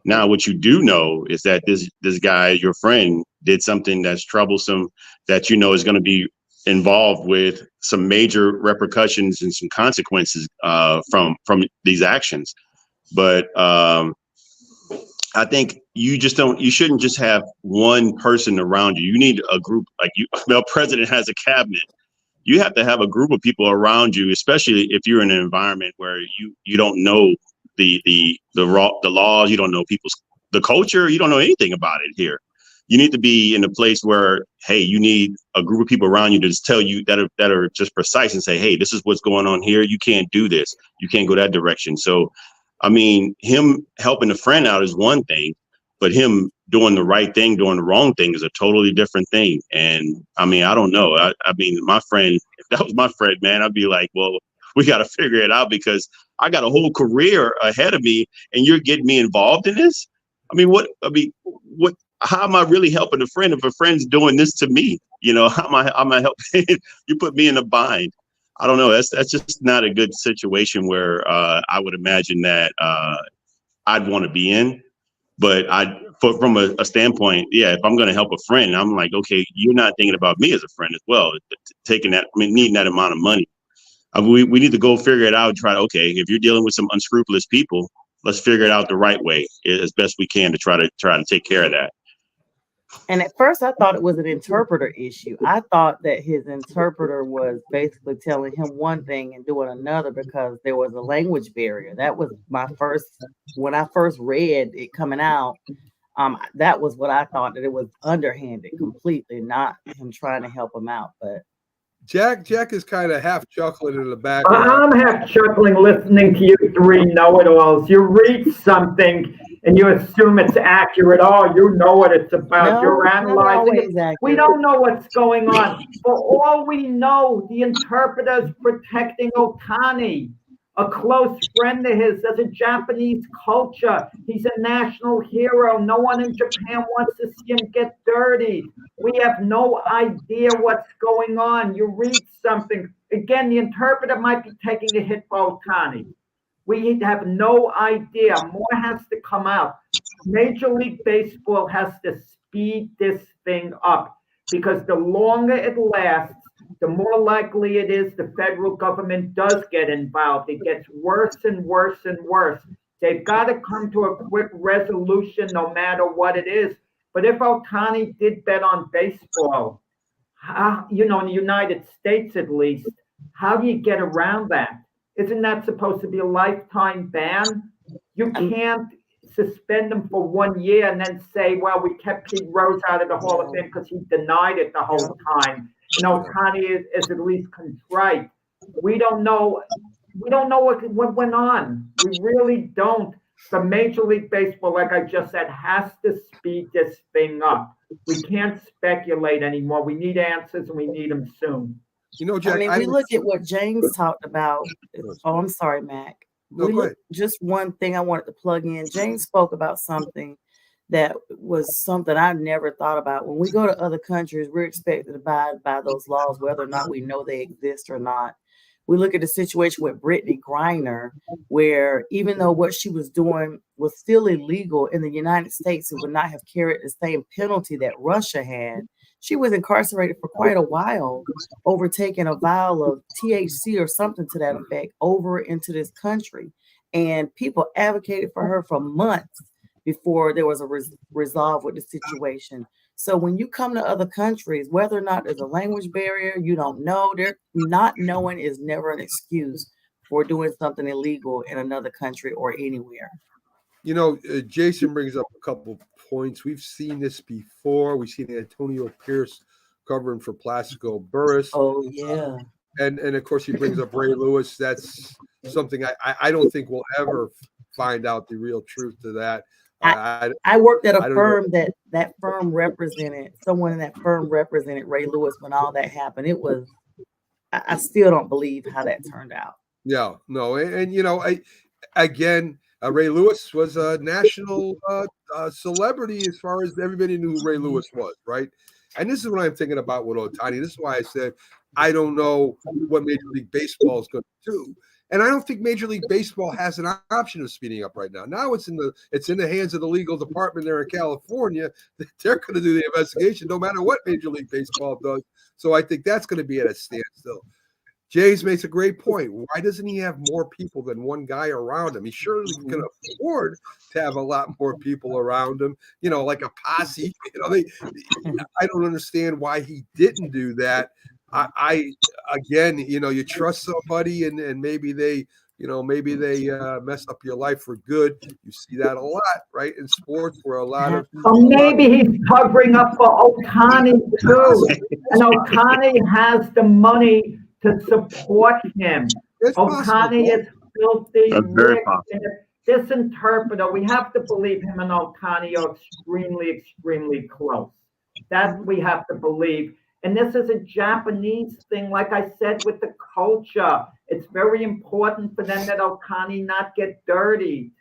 G: Now, what you do know is that this guy, your friend, did something that's troublesome, that is going to be involved with some major repercussions and some consequences from these actions. But I think you shouldn't just have one person around you. You need a group, like president has a cabinet. You have to have a group of people around you, especially if you're in an environment where you don't know the laws, you don't know the culture, you don't know anything about it here. you need to be in a place where, hey, you need a group of people around you to just tell you that are just precise and say, hey, this is what's going on here. You can't do this. You can't go that direction. So, I mean, him helping a friend out is one thing, but him doing the right thing, doing the wrong thing is a totally different thing. And I mean, I don't know. I mean, my friend, if that was my friend, man, I'd be like, well, we got to figure it out because I got a whole career ahead of me and you're getting me involved in this. How am I really helping a friend if a friend's doing this to me? You know, how am I helping? You put me in a bind. I don't know. That's just not a good situation where I would imagine that I'd want to be in. But from a standpoint, yeah, if I'm going to help a friend, I'm like, okay, you're not thinking about me as a friend as well. Needing that amount of money. We need to go figure it out. Okay, if you're dealing with some unscrupulous people, let's figure it out the right way as best we can to try to take care of that.
F: And at first, I thought it was an interpreter issue. I thought that his interpreter was basically telling him one thing and doing another because there was a language barrier. That was when I first read it coming out. That was what I thought, that it was underhanded completely, not him trying to help him out. But
A: Jack is kind of half chuckling in the background.
E: I'm half chuckling listening to you three know-it-alls. You read something and you assume it's accurate. Oh, you know what it's about.
F: No,
E: You're analyzing it.
F: exactly.
E: We don't know what's going on. For all we know, the interpreter's protecting Otani, a close friend of his. There's a Japanese culture. He's a national hero. No one in Japan wants to see him get dirty. We have no idea what's going on. You read something. Again, the interpreter might be taking a hit for Otani. We have no idea. More has to come out. Major League Baseball has to speed this thing up because the longer it lasts, the more likely it is the federal government does get involved. It gets worse and worse and worse. They've got to come to a quick resolution no matter what it is. But if Otani did bet on baseball, in the United States at least, how do you get around that? Isn't that supposed to be a lifetime ban? You can't suspend him for 1 year and then say, well, we kept Pete Rose out of the Hall of Fame because he denied it the whole time. Otani is at least contrite. We don't know what went on. We really don't. The Major League Baseball, like I just said, has to speed this thing up. We can't speculate anymore. We need answers and we need them soon.
A: Jack,
F: we look at what James talked about. Oh, I'm sorry, Mac. Just one thing I wanted to plug in. James spoke about something that was something I never thought about. When we go to other countries, we're expected to abide by those laws, whether or not we know they exist or not. We look at the situation with Brittany Griner, where even though what she was doing was still illegal in the United States, it would not have carried the same penalty that Russia had. She was incarcerated for quite a while over taking a vial of THC or something to that effect over into this country. And people advocated for her for months before there was a resolve with the situation. So when you come to other countries, whether or not there's a language barrier, you don't know. Not knowing is never an excuse for doing something illegal in another country or anywhere.
A: Jason brings up a couple points. We've seen this before. We've seen Antonio Pierce covering for Plaxico Burress.
F: Oh, yeah.
A: And of course, he brings up Ray Lewis. That's something I don't think we'll ever find out the real truth to that.
F: I worked at a firm that firm represented, someone in that firm represented Ray Lewis when all that happened. It was, I still don't believe how that turned out.
A: Yeah, no. And Ray Lewis was a national celebrity as far as everybody knew who Ray Lewis was, right? And this is what I'm thinking about with Otani. This is why I said I don't know what Major League Baseball is going to do. And I don't think Major League Baseball has an option of speeding up right now. Now it's in the hands of the legal department there in California. They're going to do the investigation no matter what Major League Baseball does. So I think that's going to be at a standstill. Jays makes a great point. Why doesn't he have more people than one guy around him? He surely can afford to have a lot more people around him, like a posse. I don't understand why he didn't do that. You trust somebody and maybe they maybe they mess up your life for good. You see that a lot, right, in sports, where a lot of
E: Or maybe he's covering up for Otani too, and Otani has the money to support him.
A: it's
E: Otani
A: possible.
E: is filthy
G: That's very
E: rich,
G: possible.
E: and if this interpreter, we have to believe him and Otani are extremely, extremely close. That we have to believe. And this is a Japanese thing, like I said, with the culture. It's very important for them that Otani not get dirty.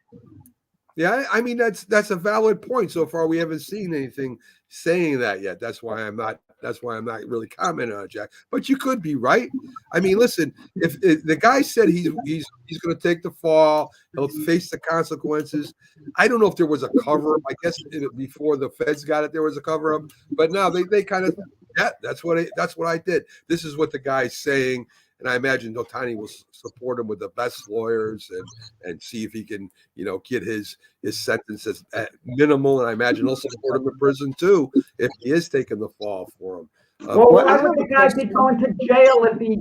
A: Yeah, I mean that's a valid point. So far, we haven't seen anything saying that yet. That's why I'm not really commenting on it, Jack. But you could be right. I mean, listen, if the guy said he's going to take the fall, he'll face the consequences. I don't know if there was a cover up. I guess before the feds got it, there was a cover up. But now they kind of that's what I did. This is what the guy's saying. And I imagine Otani will support him with the best lawyers and see if he can, get his sentences at minimal. And I imagine he'll support him in prison too if he is taking the fall for him.
E: Well, why would the guy be going to jail if he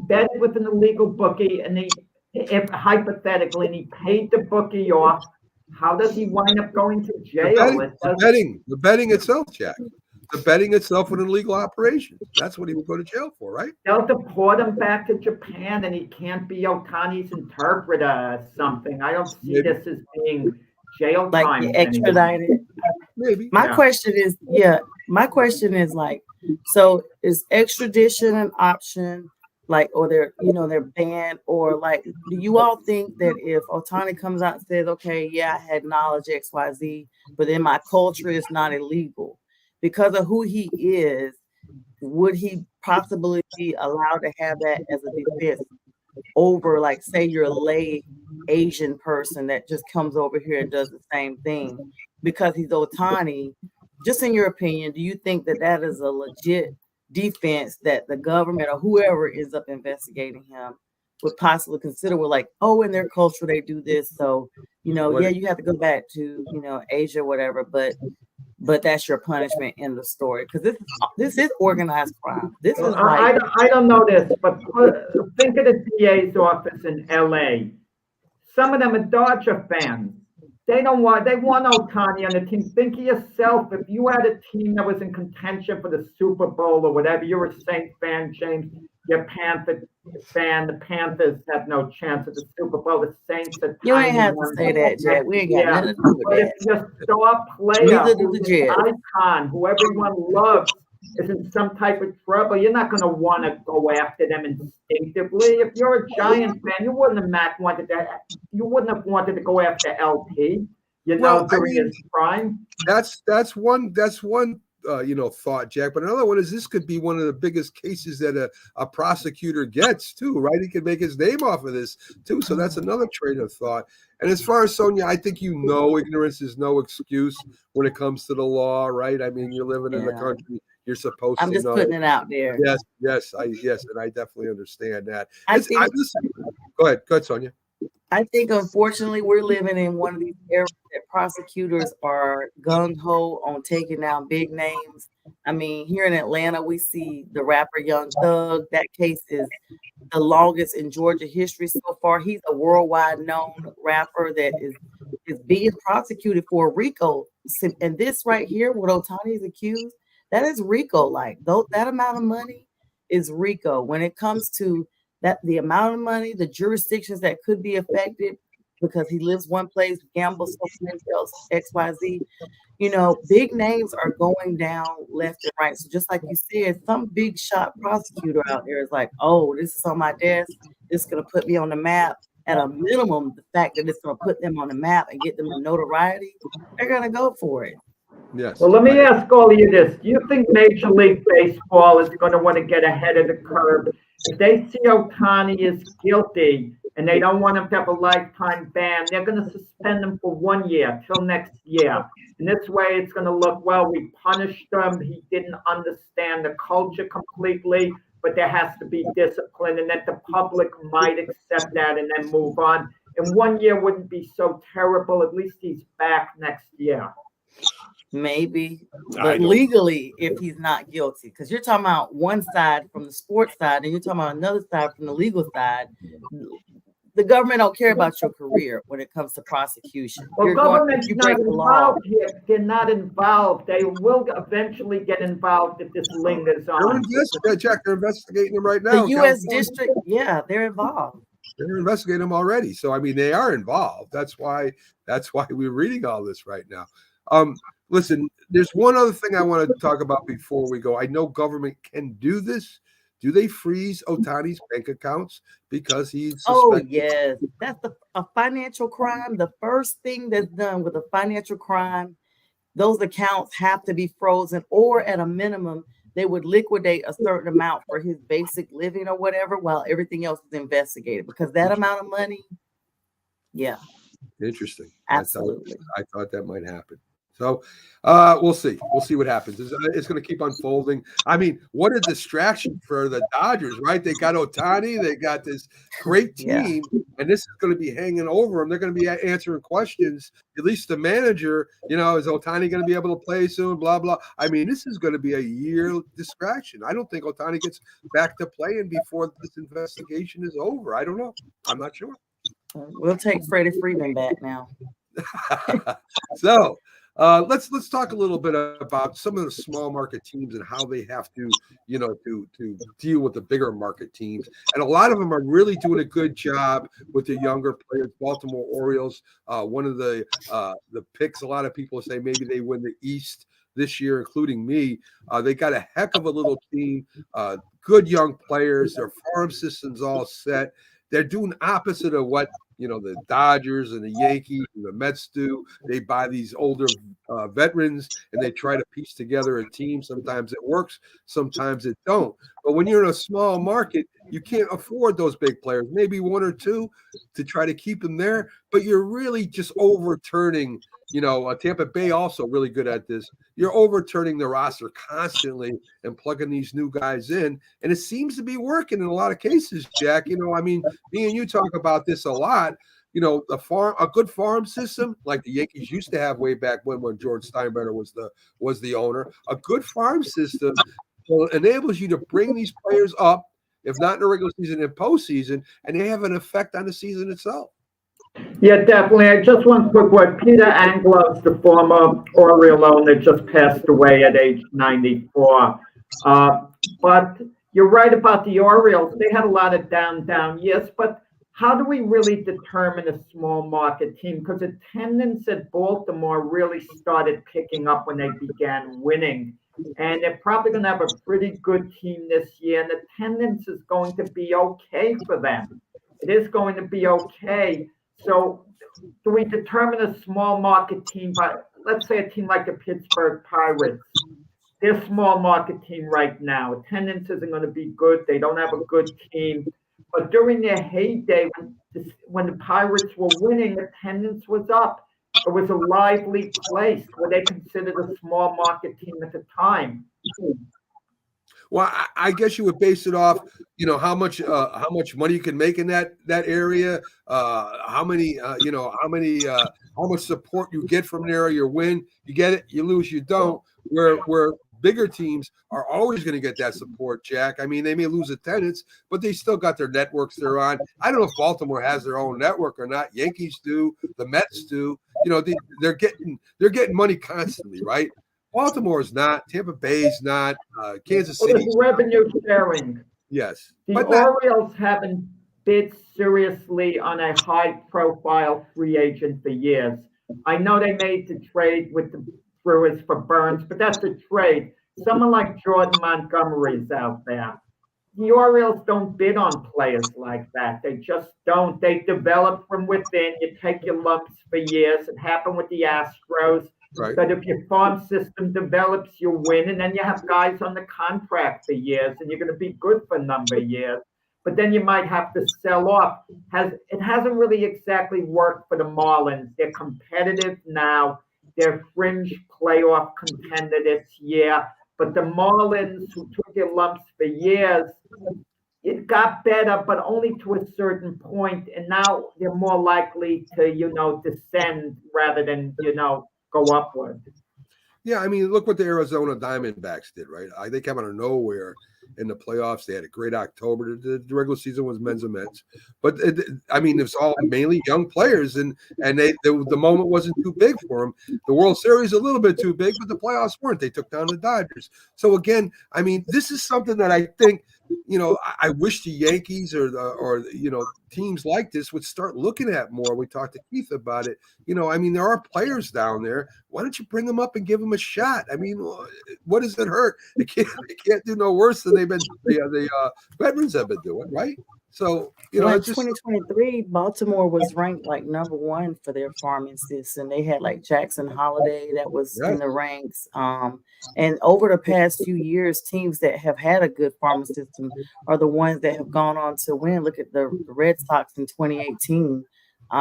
E: betted with an illegal bookie and if hypothetically and he paid the bookie off? How does he wind up going to jail?
A: The betting itself, Jack. The betting itself an illegal operation. That's what he would go to jail for, right?
E: They'll deport him back to Japan, and he can't be Otani's interpreter or something. I don't see this as being jail time.
F: Like extradited.
A: Maybe.
F: My question is like, so is extradition an option? Like, or they're banned, or like, do you all think that if Otani comes out and says, okay, yeah, I had knowledge XYZ, but in my culture it's not illegal? Because of who he is, would he possibly be allowed to have that as a defense over, like, say you're a lay Asian person that just comes over here and does the same thing because he's Otani? Just in your opinion, do you think that is a legit defense that the government or whoever ends up investigating him would possibly consider? With like, oh, in their culture they do this, so you have to go back to Asia, whatever, but that's your punishment in the story, because this is organized crime. This is
E: I don't know this, but think of the DA's office in LA. Some of them are Dodger fans. They want Otani on the team. Think of yourself, if you had a team that was in contention for the Super Bowl or whatever, you're a Saints fan, James, you're a Panther fan, the Panthers have no chance at the Super Bowl. The Saints are
F: you ain't have to say that, Jack. We ain't got nothing to do with that.
E: If your star player, icon, who everyone loves, is in some type of trouble, you're not going to want to go after them instinctively. If you're a Giant fan, you wouldn't have wanted to go after LP, during his prime.
A: That's one thought, Jack. But another one is this could be one of the biggest cases that a prosecutor gets too, right? He could make his name off of this too. So that's another train of thought. And as far as Sonia, I think ignorance is no excuse when it comes to the law, right? I mean, you're living in the country. You're supposed to know.
F: I'm just putting it out there.
A: Yes, and I definitely understand that. Go ahead, Sonia.
F: I think, unfortunately, we're living in one of these eras that prosecutors are gung-ho on taking down big names. I mean, here in Atlanta, we see the rapper Young Thug. That case is the longest in Georgia history so far. He's a worldwide known rapper that is being prosecuted for RICO. And this right here, what Otani is accused, that is RICO. Like, that amount of money is RICO. When it comes to that, the amount of money, the jurisdictions that could be affected because he lives one place, gambles something else, XYZ, big names are going down left and right. So just like you said, some big shot prosecutor out there is like, oh, this is on my desk. This is going to put me on the map. At a minimum, the fact that it's going to put them on the map and get them the notoriety, they're going to go for it.
A: Yes.
E: Well, let me ask all of you this. Do you think Major League Baseball is going to want to get ahead of the curve? If they see Otani is guilty and they don't want him to have a lifetime ban, they're going to suspend him for 1 year till next year. And this way it's going to look, well, we punished him. He didn't understand the culture completely, but there has to be discipline, and that the public might accept that and then move on. And 1 year wouldn't be so terrible. At least he's back next year.
F: Maybe, but legally, if he's not guilty, because you're talking about one side from the sports side, and you're talking about another side from the legal side. the government don't care about your career when it comes to prosecution.
E: Well, government's
F: you
E: not
F: break the law.
E: involved here. They're not involved. They will eventually get involved if this lingers on.
A: Jack, they're investigating them right
F: The
A: now.
F: U.S. district, yeah, they're involved.
A: They're investigating them already. So I mean, they are involved. That's why we're reading all this right now. Listen, there's one other thing I want to talk about before we go. I know government can do this. Do they freeze Ohtani's bank accounts because he's suspected?
F: Oh yes, that's a financial crime. The first thing that's done with a financial crime, those accounts have to be frozen, or at a minimum, they would liquidate a certain amount for his basic living or whatever, while everything else is investigated. Because that amount of money, yeah,
A: Interesting.
F: absolutely.
A: I thought that might happen. So we'll see. We'll see what happens. It's going to keep unfolding. I mean, what a distraction for the Dodgers, right? They got Ohtani. They got this great team, and this is going to be hanging over them. They're going to be answering questions. At least the manager, is Ohtani going to be able to play soon? Blah, blah. I mean, this is going to be a year distraction. I don't think Ohtani gets back to playing before this investigation is over. I don't know. I'm not sure.
F: We'll take Freddie Freeman back now.
A: So let's talk a little bit about some of the small market teams and how they have to, to deal with the bigger market teams. And a lot of them are really doing a good job with the younger players. Baltimore Orioles, one of the picks. A lot of people say maybe they win the East this year, including me. They got a heck of a little team, good young players. Their farm system's all set. They're doing opposite of what the Dodgers and the Yankees and the Mets do. They buy these older veterans and they try to piece together a team. Sometimes it works, sometimes it don't. But when you're in a small market, you can't afford those big players. Maybe one or two to try to keep them there, but you're really just overturning. Tampa Bay also really good at this. You're overturning the roster constantly and plugging these new guys in, and it seems to be working in a lot of cases, Jack. I mean, me and you talk about this a lot. A good farm system like the Yankees used to have way back when George Steinbrenner was the owner. A good farm system enables you to bring these players up, if not in the regular season, in postseason, and they have an effect on the season itself.
E: Yeah, definitely. I just want quick word. Peter Anglos, the former Oriole owner, just passed away at age 94. But you're right about the Orioles. They had a lot of down years. But how do we really determine a small market team? Because attendance at Baltimore really started picking up when they began winning. And they're probably going to have a pretty good team this year. And attendance is going to be okay for them. It is going to be okay. So do we determine a small market team by, let's say, a team like the Pittsburgh Pirates? They're a small market team right now. Attendance isn't going to be good. They don't have a good team. But during their heyday, when the Pirates were winning, attendance was up. It was a lively place. Were they considered a small market team at the time?
A: Well, I guess you would base it off, how much money you can make in that area, how much support you get from there. Your win, you get it, you lose, you don't. Where bigger teams are always going to get that support, Jack. I mean, they may lose attendance, but they still got their networks they're on. I don't know if Baltimore has their own network or not. Yankees do, the Mets do. They're getting money constantly, right? Baltimore's not. Tampa Bay's not. Kansas City.
E: Well, revenue sharing.
A: Yes.
E: The Orioles haven't bid seriously on a high-profile free agent for years. I know they made the trade with the Brewers for Burns, but that's a trade. Someone like Jordan Montgomery's out there. The Orioles don't bid on players like that. They just don't. They develop from within. You take your lumps for years. It happened with the Astros.
A: Right.
E: But if your farm system develops, you win, and then you have guys on the contract for years, and you're going to be good for a number of years. But then you might have to sell off. It hasn't really exactly worked for the Marlins. They're competitive now. They're fringe playoff contender this year. But the Marlins, who took their lumps for years, it got better, but only to a certain point. And now they're more likely to, descend rather than, go upward.
A: Yeah, I mean, look what the Arizona Diamondbacks did, right? They came out of nowhere in the playoffs. They had a great October. The regular season was men's and men's, but I mean, it's all mainly young players, and the moment wasn't too big for them. The World Series a little bit too big, but the playoffs weren't. They took down the Dodgers. So again, I mean, this is something that I think, you know, I wish the Yankees or you know, teams like this would start looking at more. We talked to Keith about it. You know, I mean, there are players down there. Why don't you bring them up and give them a shot? I mean, what does it hurt? It can't do no worse than the veterans have been doing, right? So, you know,
F: in
A: it's just
F: 2023, Baltimore was ranked like #1 for their pharmacists, and they had like Jackson Holiday that was in the ranks. And over the past few years, teams that have had a good farm system are the ones that have gone on to win. Look at the Red Sox in 2018,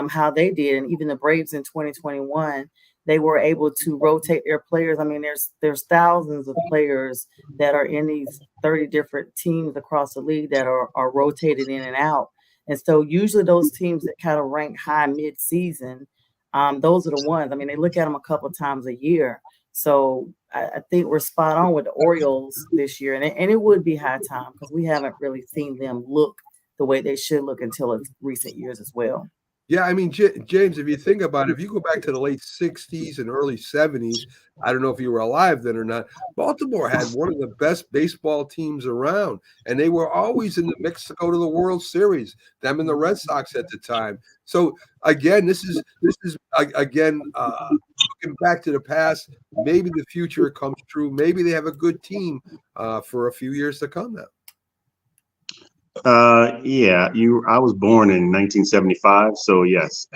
F: how they did, and even the Braves in 2021. They were able to rotate their players. I mean, there's thousands of players that are in these 30 different teams across the league that are rotated in and out. And so usually those teams that kind of rank high mid-season, those are the ones. I mean, they look at them a couple of times a year. So I think we're spot on with the Orioles this year. And it would be high time because we haven't really seen them look the way they should look until recent years as well.
A: Yeah, I mean, James, if you think about it, if you go back to the late 60s and early 70s, I don't know if you were alive then or not, Baltimore had one of the best baseball teams around, and they were always in the mix to go to the World Series, them and the Red Sox at the time. So, again, this is looking back to the past. Maybe the future comes true. Maybe they have a good team for a few years to come now.
G: Yeah, I was born in 1975, so yes,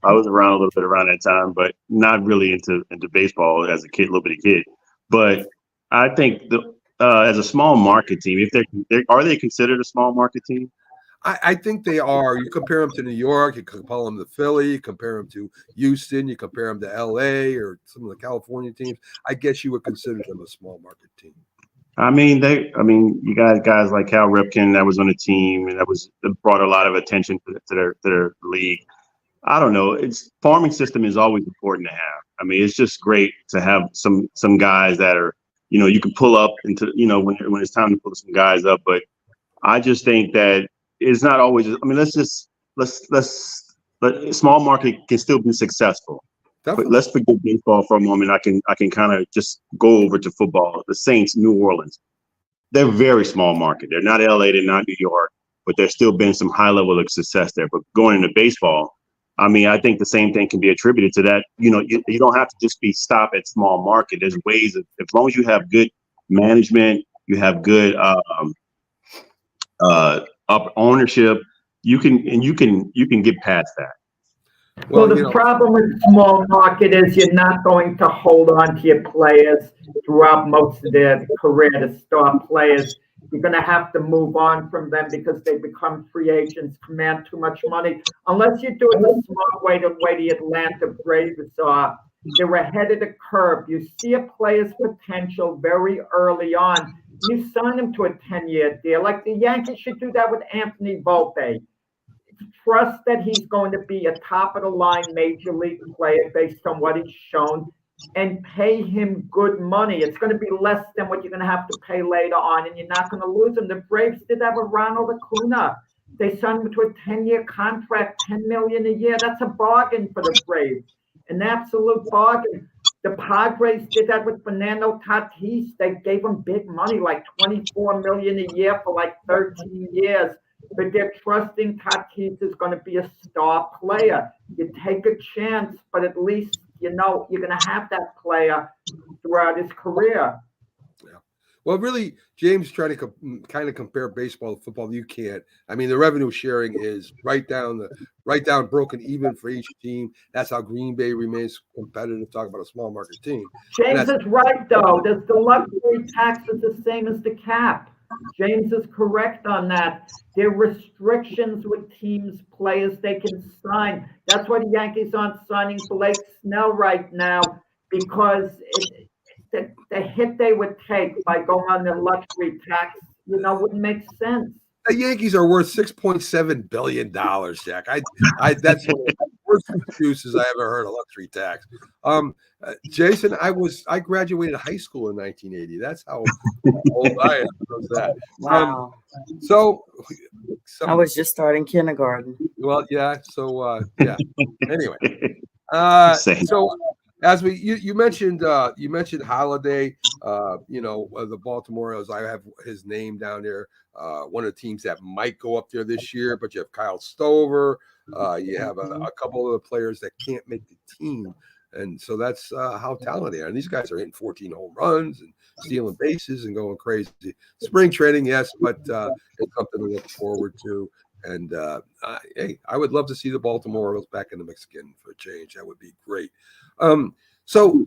G: I was around a little bit around that time, but not really into baseball as a kid, little bitty kid. But I think as a small market team, if are they considered a small market team?
A: I think they are. You compare them to New York, you compare them to Philly, you compare them to Houston, you compare them to LA or some of the California teams. I guess you would consider them a small market team.
G: I mean, you got guys like Cal Ripken that was on the team and that brought a lot of attention to their league. I don't know. Farming system is always important to have. I mean, it's just great to have some guys that are, you know, you can pull up into, you know, when it's time to pull some guys up. But I just think that it's not always. I mean, small market can still be successful. But let's forget baseball for a moment. I can kind of just go over to football. The Saints, New Orleans, they're very small market. They're not LA, they're not New York, but there's still been some high level of success there. But going into baseball, I mean, I think the same thing can be attributed to that. You know, you don't have to just stop at small market. There's ways of, as long as you have good management, you have good ownership, you can get past that.
E: Well, the problem with small market is you're not going to hold on to your players throughout most of their career, the star players. You're going to have to move on from them because they become free agents, command too much money. Unless you do it the smart way, the way the Atlanta Braves are. They're ahead of the curve. You see a player's potential very early on. You sign him to a 10-year deal. Like the Yankees should do that with Anthony Volpe. Trust that he's going to be a top-of-the-line major league player based on what he's shown, and pay him good money. It's going to be less than what you're going to have to pay later on, and you're not going to lose him. The Braves did that with Ronald Acuna. They signed him to a 10-year contract, $10 million a year. That's a bargain for the Braves, an absolute bargain. The Padres did that with Fernando Tatis. They gave him big money, like $24 million a year for like 13 years. But they're trusting Tatis is going to be a star player. You take a chance, but at least you know you're going to have that player throughout his career.
A: Yeah. Well, really, James trying to kind of compare baseball to football. You can't. I mean, the revenue sharing is right down broken even for each team. That's how Green Bay remains competitive. Talk about a small market team.
E: James is right, though. The luxury tax is the same as the cap. James is correct on that. There are restrictions with teams, players they can sign. That's why the Yankees aren't signing Blake Snell right now, because the hit they would take by going on the luxury tax, wouldn't make sense.
A: The Yankees are worth $6.7 billion, Jack. worst excuses I ever heard. A luxury tax. Jason, I graduated high school in 1980. That's how old I am. Knows that.
F: Wow.
A: So
F: I was just starting kindergarten.
A: well, yeah. So yeah. Anyway,
G: Same.
A: so as you mentioned Holiday, the Baltimore Orioles. I have his name down there. One of the teams that might go up there this year, but you have Kyle Stover. You have a couple of the players that can't make the team, and so that's how talented they are. And these guys are hitting 14 home runs and stealing bases and going crazy. Spring training, yes, but it's something to look forward to. And hey, I would love to see the Baltimore Orioles back in the mix again for a change. That would be great. So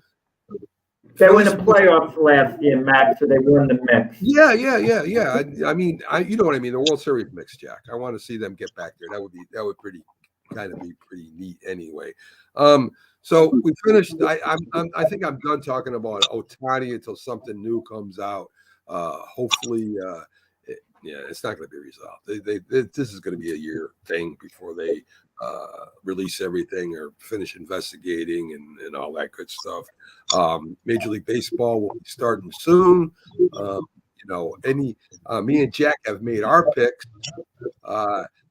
E: They won the playoffs last year, Max, so they won the mix.
A: yeah. I mean, you know what I mean. The World Series mix, Jack. I want to see them get back there. That would be pretty neat anyway. So we finished. I think I'm done talking about Ohtani until something new comes out. Hopefully, it's not going to be resolved. This is going to be a year thing before they release everything or finish investigating and all that good stuff. Major League Baseball will be starting soon. Me and Jack have made our picks.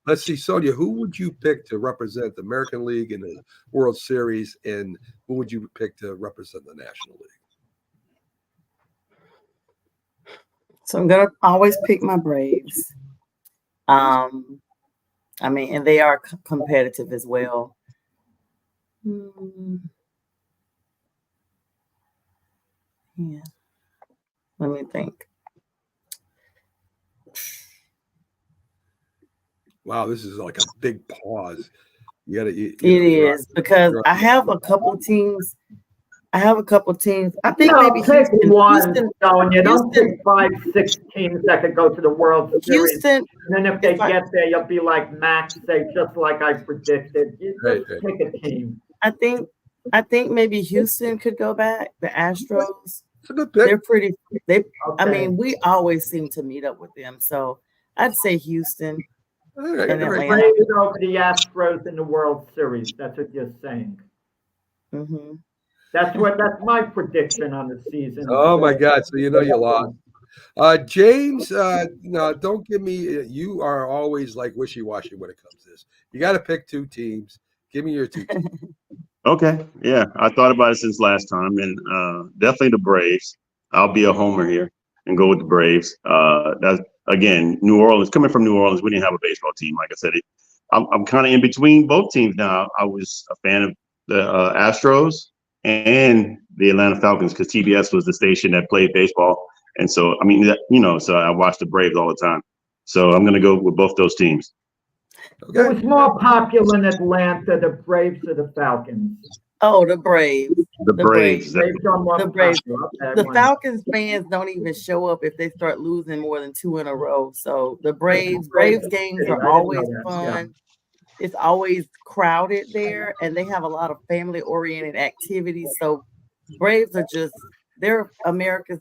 A: Let's see, Sonia, who would you pick to represent the American League in the World Series, and who would you pick to represent the National League?
F: So I'm gonna always pick my Braves. And they are competitive as well. Yeah. Let me think.
A: Wow, this is like a big pause. It
F: is because I have a couple teams. I think
E: No,
F: maybe
E: pick one,
F: Houston.
E: Sonia. Don't pick 5-6 teams that could go to the World Series.
F: Houston.
E: And then if they get there, you'll be like Max, say just like I predicted. You
A: Right.
E: pick a team.
F: I think maybe Houston could go back. The Astros.
A: It's a good pick.
F: They're pretty. I
E: Okay.
F: mean, we always seem to meet up with them. So I'd say Houston.
A: All right,
F: and
A: all right.
F: Atlanta.
E: Braves over the Astros in the World Series. That's what you're saying.
F: Mm-hmm.
E: That's my prediction on the season.
A: Oh my God! So you lost. James, no, don't give me. You are always like wishy-washy when it comes to this. You got to pick two teams. Give me your two teams.
G: Okay. Yeah. I thought about it since last time, and definitely the Braves. I'll be a homer here and go with the Braves. That's again, New Orleans. Coming from New Orleans, we didn't have a baseball team. Like I said, I'm kind of in between both teams now. I was a fan of the Astros and the Atlanta Falcons because TBS was the station that played baseball. And so, I mean, so I watched the Braves all the time. So I'm going to go with both those teams.
E: It was more popular in Atlanta, the Braves or the Falcons.
F: Oh, the Braves.
G: The Braves.
E: Braves are more
F: The Braves.
E: popular. Okay,
F: The
E: one.
F: Falcons fans don't even show up if they start losing more than 2 in a row. So the Braves games
E: I didn't
F: are always
E: know that,
F: fun.
E: yeah.
F: It's always crowded there, and they have a lot of family-oriented activities. So Braves are they're America's,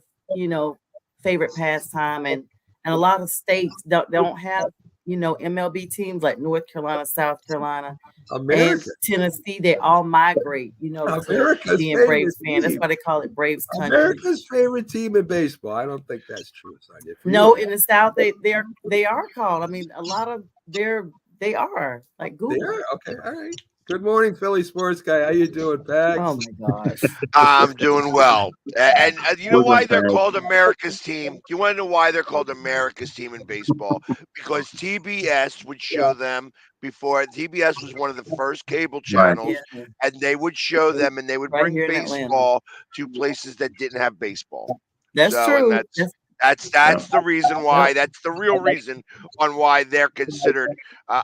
F: favorite pastime, and a lot of states don't have, MLB teams like North Carolina, South Carolina,
A: America.
F: and Tennessee. They all migrate, to
A: America's
F: being
A: favorite
F: Braves fan. That's
A: team.
F: why they call it Braves country.
A: America's favorite team in baseball. I don't think that's true, Sonia.
F: No, in the South, they are called. I mean, a lot of they are like Google.
A: They are? Okay, all right. Good morning, Philly sports guy. How you doing, Pax?
F: Oh my gosh.
B: I'm doing well. And you know
G: What's
B: why
G: up,
B: they're
G: Barry?
B: called America's team? You want to know why they're called America's team in baseball? Because TBS would show them before. TBS was one of the first cable channels,
F: Yeah.
B: and they would show them, and they would
F: Right
B: bring
F: here in Atlanta.
B: baseball to places that didn't have baseball.
F: That's
B: So,
F: true.
B: and that's the reason why. That's the real reason on why they're considered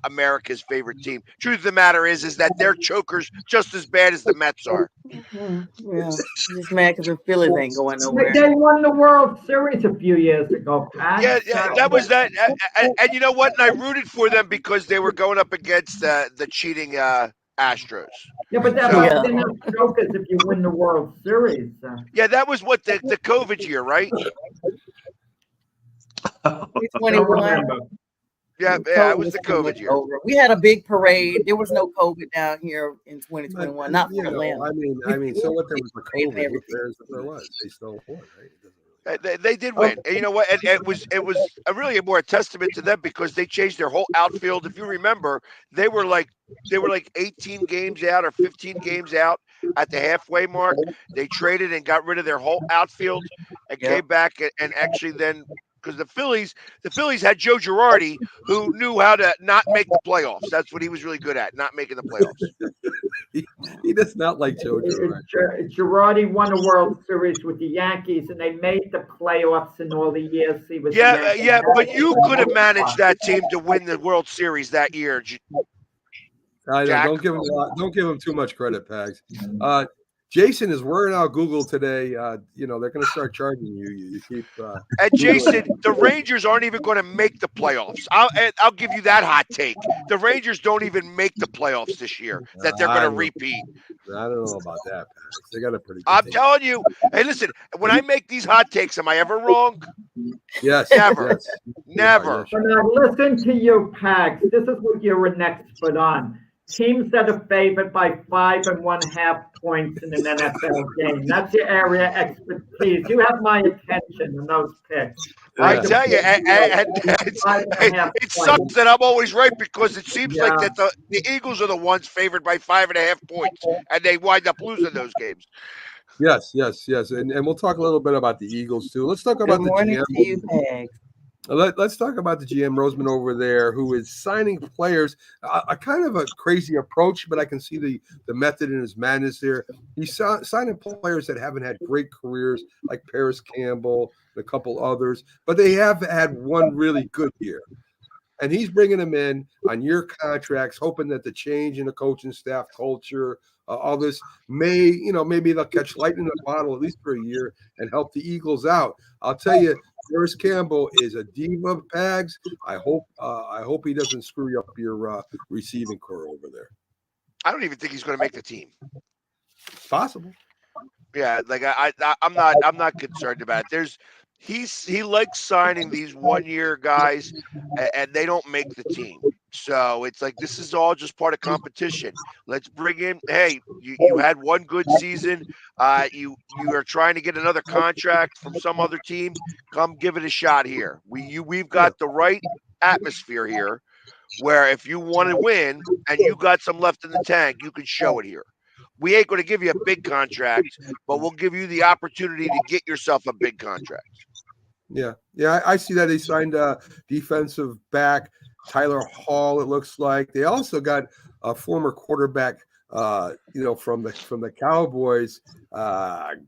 B: America's favorite team. Truth of the matter is that they're chokers just as bad as the Mets are.
F: Yeah. Just mad because the Phillies ain't going nowhere.
E: They won the World Series a few years ago, Pat.
B: Yeah, that was that. And you know what? And I rooted for them because they were going up against the cheating Astros.
E: Yeah, but that
F: Yeah.
E: they're not jokers if you win the World Series.
B: Yeah, that was what the COVID year, right?
E: I don't
F: 21.
E: remember.
B: Yeah, it was the
F: pretty much
B: COVID year.
F: over. We had a big parade. There was no COVID down here in 2021,
A: But,
F: not
A: you
F: for
A: know,
F: Atlanta.
A: I mean, so what? There was a
F: Parade and
A: COVID. Who
F: everything.
A: cares if there was? They still won, right? It doesn't really.
B: They did win, and you know what? And it was a really more a testament to them because they changed their whole outfield. If you remember, they were like 18 games out or 15 games out at the halfway mark. They traded and got rid of their whole outfield and
F: Yep.
B: came back and actually then because the Phillies had Joe Girardi who knew how to not make the playoffs. That's what he was really good at, not making the playoffs.
A: He does not like Joe Girardi.
E: Girardi won a World Series with the Yankees, and they made the playoffs in all the years he was.
B: Yeah, but you could have managed that team to win the World Series that year.
A: I know.
B: Jack.
A: Don't give him a lot. Don't give him too much credit, Pags. Jason is wearing out Google today. You know, they're going to start charging you. You keep.
B: And Jason, the Rangers aren't even going to make the playoffs. I'll give you that hot take. The Rangers don't even make the playoffs this year. That they're going to repeat.
A: I don't know about that, Pags. They got a pretty. Good
B: I'm
A: team.
B: telling you. Hey, listen. When I make these hot takes, am I ever wrong?
A: Yes.
B: Never.
A: Yes.
B: Never.
E: But now listen to you, Pags. This is what you're an expert on. Teams that are favored by 5.5 points in an NFL game. That's your area expertise. You have my attention in those picks.
B: I tell you, and it sucks that I'm always right because it seems like that the Eagles are the ones favored by 5.5 points, and they wind up losing those games.
A: Yes. And we'll talk a little bit about the Eagles too. Let's talk about
F: Good
A: the
F: morning
A: GM.
F: to you, Peg.
A: Let's talk about the GM Roseman over there, who is signing players. A kind of a crazy approach, but I can see the method in his madness there. He's signing players that haven't had great careers, like Paris Campbell and a couple others, but they have had one really good year. And he's bringing them in on year contracts, hoping that the change in the coaching staff culture, all this maybe they'll catch lightning in a bottle at least for a year and help the Eagles out. I'll tell you, Paris Campbell is a diva, Pags. I hope he doesn't screw up your receiving core over there.
B: I don't even think he's going to make the team.
A: It's possible.
B: Yeah, like I'm not concerned about it. He likes signing these 1-year guys, and they don't make the team. So it's like this is all just part of competition. Let's bring in. Hey, you had one good season. You are trying to get another contract from some other team. Come give it a shot here. We've got the right atmosphere here, where if you want to win and you got some left in the tank, you can show it here. We ain't going to give you a big contract, but we'll give you the opportunity to get yourself a big contract.
A: Yeah, I see that they signed a defensive back, Tyler Hall. It looks like they also got a former quarterback, from the Cowboys.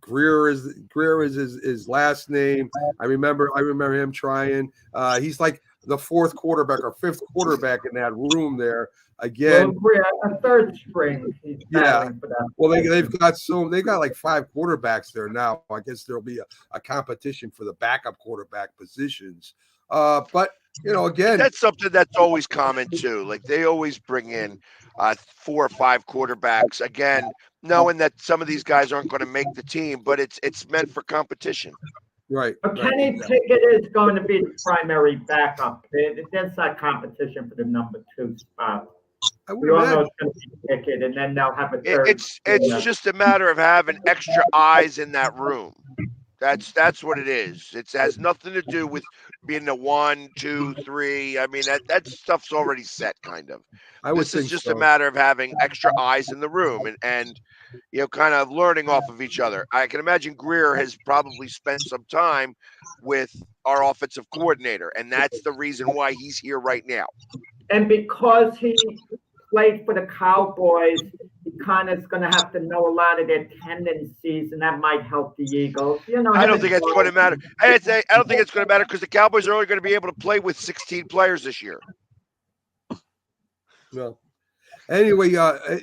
A: Greer is his last name. I remember him trying. He's like the fourth quarterback or fifth quarterback in that room there. Again,
E: a third string.
A: Yeah. Well, they got like 5 quarterbacks there now. I guess there'll be a competition for the backup quarterback positions. But again,
B: that's something that's always common too. Like they always bring in 4 or 5 quarterbacks. Again, knowing that some of these guys aren't going to make the team, but it's meant for competition.
A: Right.
E: But Kenny Pickett is going to be the primary backup. There's not competition for the number 2 spot. We all know it's going to be Pickett, and then they'll have a third.
B: It's just a matter of having extra eyes in that room. That's what it is. It has nothing to do with being the 1, 2, 3. I mean that stuff's already set, kind of. This is just a matter of having extra eyes in the room and kind of learning off of each other. I can imagine Greer has probably spent some time with our offensive coordinator, and that's the reason why he's here right now.
E: And because he played for the Cowboys, he kind of is going to have to know a lot of their tendencies, and that might help the Eagles.
B: I don't think it's going to matter. I don't think it's going to matter because the Cowboys are only going to be able to play with 16 players this year.
A: Well, anyway,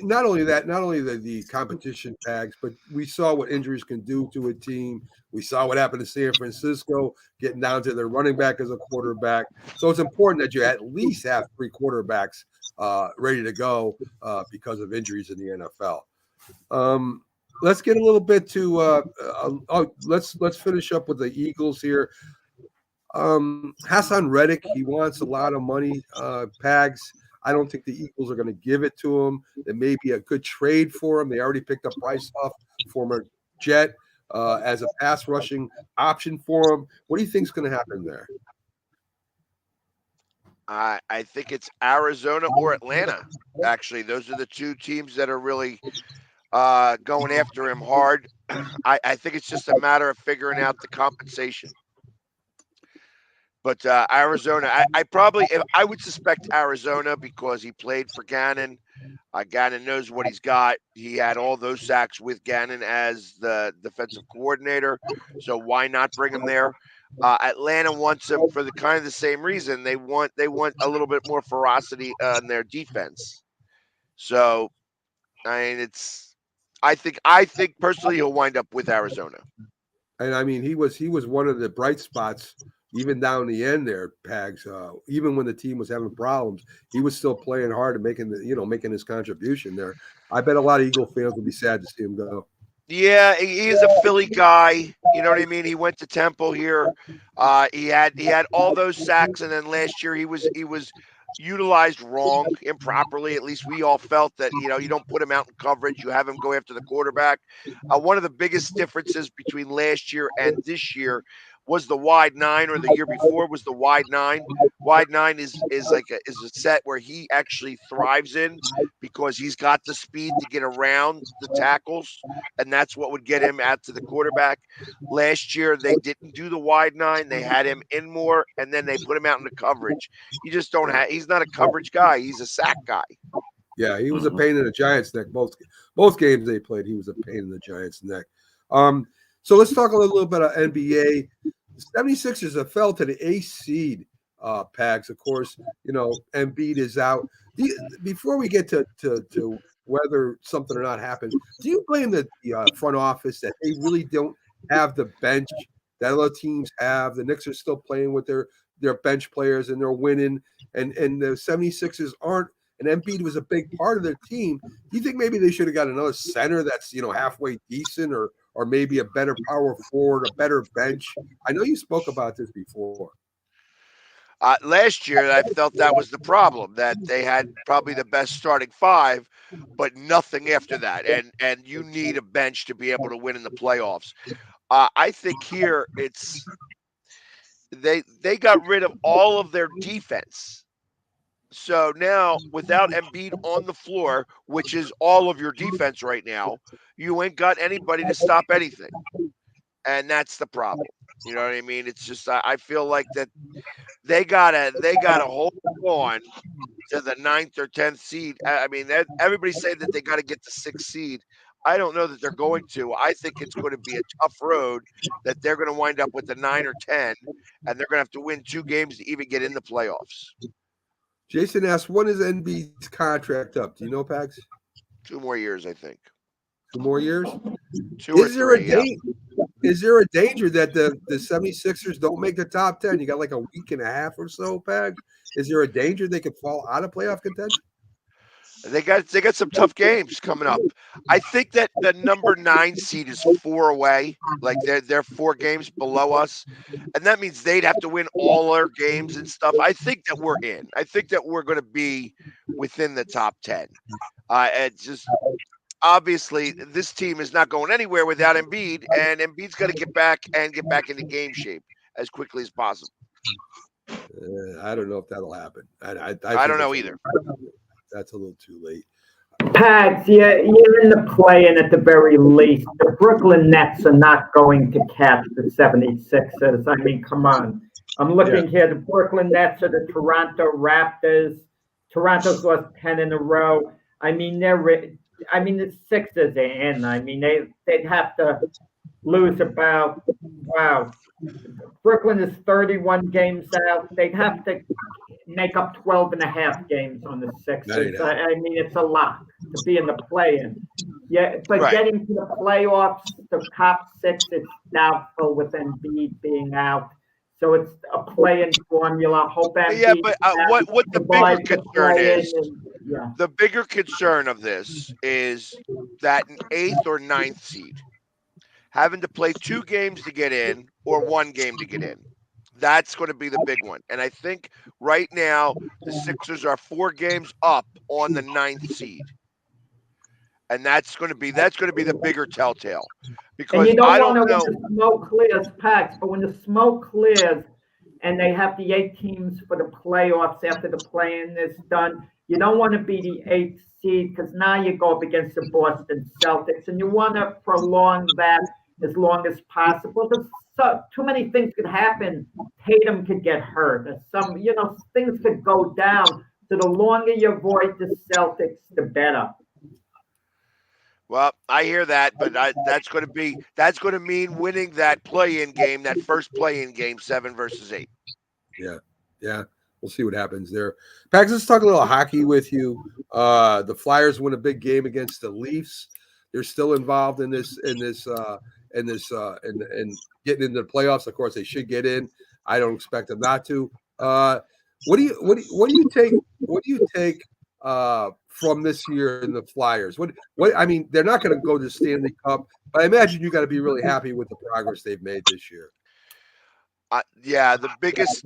A: not only the competition tags, but we saw what injuries can do to a team. We saw what happened to San Francisco, getting down to their running back as a quarterback. So it's important that you at least have 3 quarterbacks ready to go because of injuries in the NFL. Let's get a little bit to let's finish up with the Eagles here. Hassan Reddick, he wants a lot of money. Pags, I don't think the Eagles are going to give it to him. It may be a good trade for him. They already picked up Bryce Huff, former Jet, as a pass rushing option for him. What do you think is going to happen there?
B: I think it's Arizona or Atlanta. Actually, those are the two teams that are really going after him hard. I think it's just a matter of figuring out the compensation. But Arizona, I would suspect Arizona because he played for Gannon. Gannon knows what he's got. He had all those sacks with Gannon as the defensive coordinator. So why not bring him there? Atlanta wants him for the kind of the same reason. They want a little bit more ferocity on their defense. So, I mean, I think personally he'll wind up with Arizona.
A: And I mean, he was one of the bright spots, even down the end there, Pags. Even when the team was having problems, he was still playing hard and making his contribution there. I bet a lot of Eagle fans would be sad to see him go.
B: Yeah, he is a Philly guy. You know what I mean? He went to Temple here. He had all those sacks, and then last year he was utilized wrong, improperly. At least we all felt that, you don't put him out in coverage. You have him go after the quarterback. One of the biggest differences between last year and this year was the wide nine, or the year before was the wide nine. Wide nine is a set where he actually thrives in because he's got the speed to get around the tackles, and that's what would get him out to the quarterback. Last year they didn't do the wide nine; they had him in more, and then they put him out in the coverage. You just don't have. He's not a coverage guy; he's a sack guy.
A: Yeah, he was a pain in the Giants' neck. Both games they played, he was a pain in the Giants' neck. So let's talk a little bit about NBA. The 76ers have fell to the 8th seed, Pags. Of course, Embiid is out. Before we get to whether something or not happens, do you blame the front office that they really don't have the bench that other teams have? The Knicks are still playing with their bench players and they're winning, and the 76ers aren't. And Embiid was a big part of their team. Do you think maybe they should have got another center that's halfway decent, or maybe a better power forward, a better bench? I know you spoke about this before.
B: Last year, I felt that was the problem, that they had probably the best starting five, but nothing after that. And you need a bench to be able to win in the playoffs. I think here they got rid of all of their defense. So now, without Embiid on the floor, which is all of your defense right now, you ain't got anybody to stop anything. And that's the problem. You know what I mean? It's just, I feel like that they gotta hold on to the 9th or 10th seed. I mean, everybody saying that they got to get the 6th seed. I don't know that they're going to. I think it's going to be a tough road, that they're going to wind up with the 9 or 10, and they're going to have to win 2 games to even get in the playoffs.
A: Jason asks, when is Embiid's contract up? Do you know, Pags?
B: 2 more years, I think.
A: 2 more years?
B: 2 or 3, yeah.
A: Is there a danger that the 76ers don't make the top 10? You got like a week and a half or so, Pags. Is there a danger they could fall out of playoff contention?
B: They got some tough games coming up. I think that the number 9 seed is 4 away. Like they're 4 games below us, and that means they'd have to win all their games and stuff. I think that we're in. I think that we're going to be within the top 10. It's just obviously this team is not going anywhere without Embiid, and Embiid's got to get back into game shape as quickly as possible.
A: I don't know if that'll happen.
B: I don't know either.
A: That's a little too late.
E: Pags, you're in the play-in at the very least. The Brooklyn Nets are not going to catch the 76ers. I mean, come on. I'm looking here. The Brooklyn Nets are the Toronto Raptors. Toronto's lost 10 in a row. I mean, the Sixers are in. I mean, they'd have to lose about, Brooklyn is 31 games out. They'd have to make up 12 and a half games on the Sixers. I mean, it's a lot to be in the play-in. Yeah, but right. Getting to the playoffs, the top 6 is doubtful with Embiid being out. So it's a play-in formula. Hope Embiid.
B: Yeah, but what the bigger concern is, the bigger concern of this is that an 8th or 9th seed having to play 2 games to get in or 1 game to get in. That's going to be the big one. And I think right now the Sixers are 4 games up on the 9th seed. And that's going to be the bigger telltale.
E: And
B: Because
E: you
B: I
E: don't
B: don't
E: want to,
B: know.
E: when the smoke clears, Pax, but when the smoke clears and they have the 8 teams for the playoffs after the play-in is done, you don't want to be the 8th seed because now you go up against the Boston Celtics, and you want to prolong that as long as possible because too many things could happen. Tatum could get hurt, or things could go down. So the longer you avoid the Celtics, the better.
B: Well, I hear that, but that's going to mean winning that play-in game, that first play-in game, 7 versus 8.
A: Yeah. We'll see what happens there. Pax, let's talk a little hockey with you. The Flyers win a big game against the Leafs. They're still involved in getting into the playoffs. Of course, they should get in. I don't expect them not to. What do you take from this year in the Flyers? What I mean, they're not going to go to the Stanley Cup, but I imagine you got to be really happy with the progress they've made this year.
B: Yeah, the biggest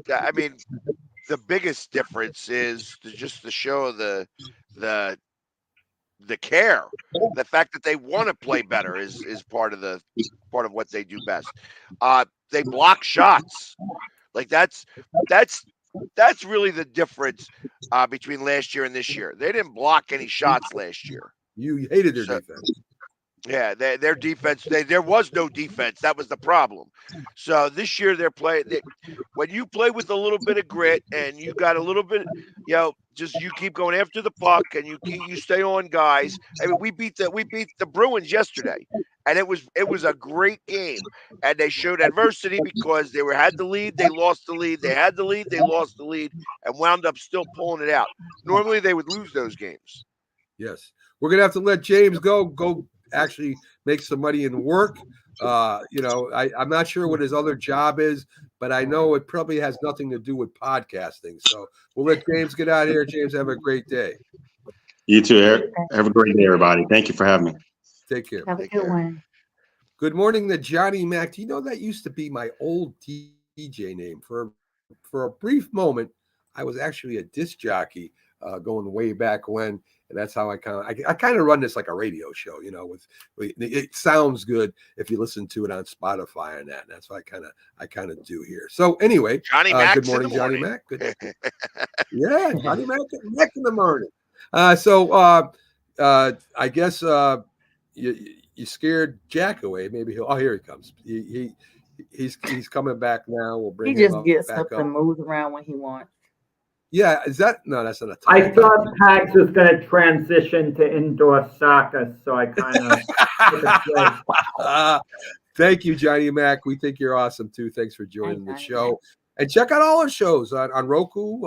B: difference is just to show the care. The fact that they want to play better is part of what they do best. They block shots. Like that's really the difference between last year and this year. They didn't block any shots last year.
A: You hated their defense.
B: Yeah, their defense. There was no defense. That was the problem. So this year they're playing. When you play with a little bit of grit and you got a little bit, just you keep going after the puck and you stay on guys. I mean, we beat the Bruins yesterday, and it was a great game. And they showed adversity because they had the lead, they lost the lead. They had the lead, they lost the lead, and wound up still pulling it out. Normally they would lose those games.
A: Yes, we're gonna have to let James go actually make some money and work. I'm not sure what his other job is, but I know it probably has nothing to do with podcasting. So we'll let James get out of here. James, have a great day.
G: You too, Eric. Have a great day, everybody. Thank you for having me.
A: Take care.
F: Have a good one.
A: Good morning to Johnny Mac. Do you know that used to be my old DJ name? For a brief moment, I was actually a disc jockey going way back when. And that's how I kind of run this like a radio show, it sounds good if you listen to it on Spotify and that. And that's what I kind of do here. So anyway,
B: Johnny Mac.
A: Good morning, Johnny Mac. Good. Yeah, Johnny Mac in the morning. I guess you scared Jack away. Maybe here he comes. He's coming back now. We'll bring
F: he
A: him
F: just gets
A: back
F: up and moves around when he wants.
A: Yeah, that's not a
E: I thought Pags was going to transition to indoor soccer, so I kind of.
A: Thank you, Johnny Mac. We think you're awesome too. Thanks for joining the show. And check out all our shows on Roku.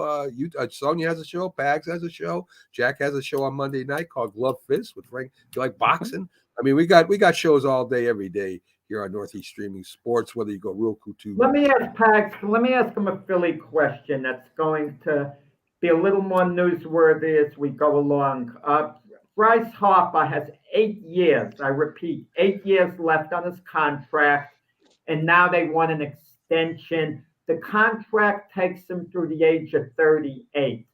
A: Sonia has a show. Pags has a show. Jack has a show on Monday night called Glove Fist with Frank. If you like boxing, I mean, we got shows all day, every day here on Northeast Streaming Sports. Whether you go Roku to.
E: Let me ask Pags. Let me ask him a Philly question that's going to be a little more newsworthy as we go along. Bryce Harper has 8 years. I repeat, 8 years left on his contract, and now they want an extension. The contract takes him through the age of 38.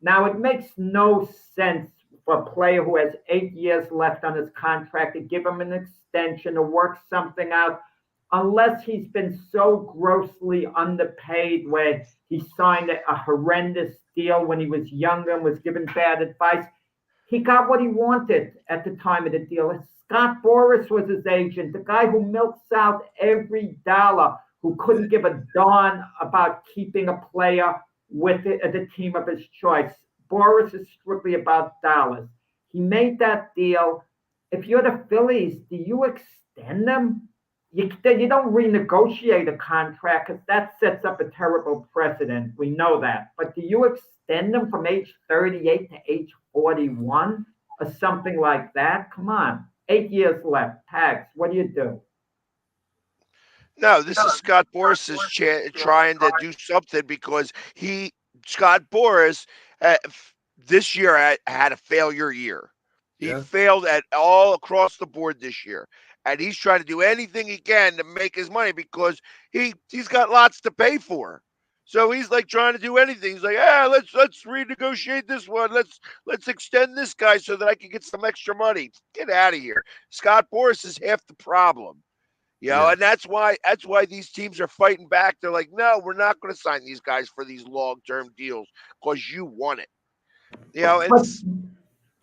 E: Now, it makes no sense for a player who has 8 years left on his contract to give him an extension or work something out unless he's been so grossly underpaid where he signed a horrendous deal when he was younger and was given bad advice. He got what he wanted at the time of the deal. Scott Boras was his agent, the guy who milks out every dollar, who couldn't give a darn about keeping a player with the team of his choice. Boras is strictly about dollars. He made that deal. If you're the Phillies, do you extend them? You don't renegotiate a contract because that sets up a terrible precedent. We know that. But do you extend them from age 38 to age 41 or something like that? Come on. 8 years left. Pags, what do you do?
B: No, this is Scott Boras trying to do something because Scott Boras this year had a failure year. He failed at all across the board this year. and he's trying to do anything he can to make his money because he's got lots to pay for. So he's like trying to do anything. He's like, let's renegotiate this one. Let's extend this guy so that I can get some extra money. Get out of here. Scott Boras is half the problem. And that's why these teams are fighting back. They're like, no, we're not going to sign these guys for these long-term deals because you want it. It's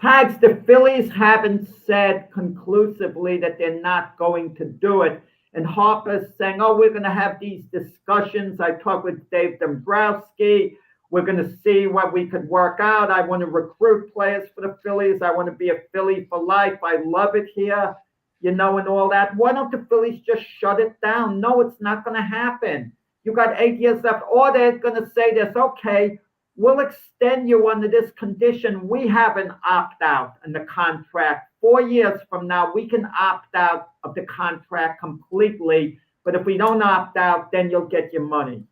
E: Tags, the Phillies haven't said conclusively that they're not going to do it. And Harper's saying, we're going to have these discussions. I talked with Dave Dombrowski. We're going to see what we could work out. I want to recruit players for the Phillies. I want to be a Philly for life. I love it here, and all that. Why don't the Phillies just shut it down? No, it's not going to happen. You got 8 years left. Or they're going to say this, okay, we'll extend you under this condition. We have an opt-out in the contract. 4 years from now, we can opt out of the contract completely. But if we don't opt out, then you'll get your money.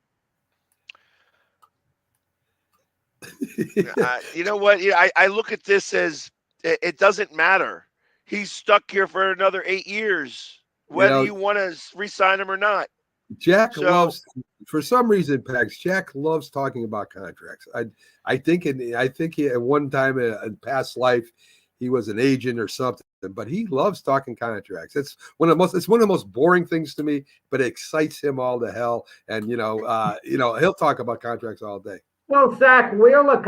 B: You know what? I look at this as it doesn't matter. He's stuck here for another 8 years, whether you want to re-sign him or not.
A: Jack loves, for some reason, Pags, Jack loves talking about contracts. I think he at one time in past life he was an agent or something, but he loves talking contracts. It's one of the most boring things to me, but it excites him all to hell. And he'll talk about contracts all day.
E: Well, Zach Wheeler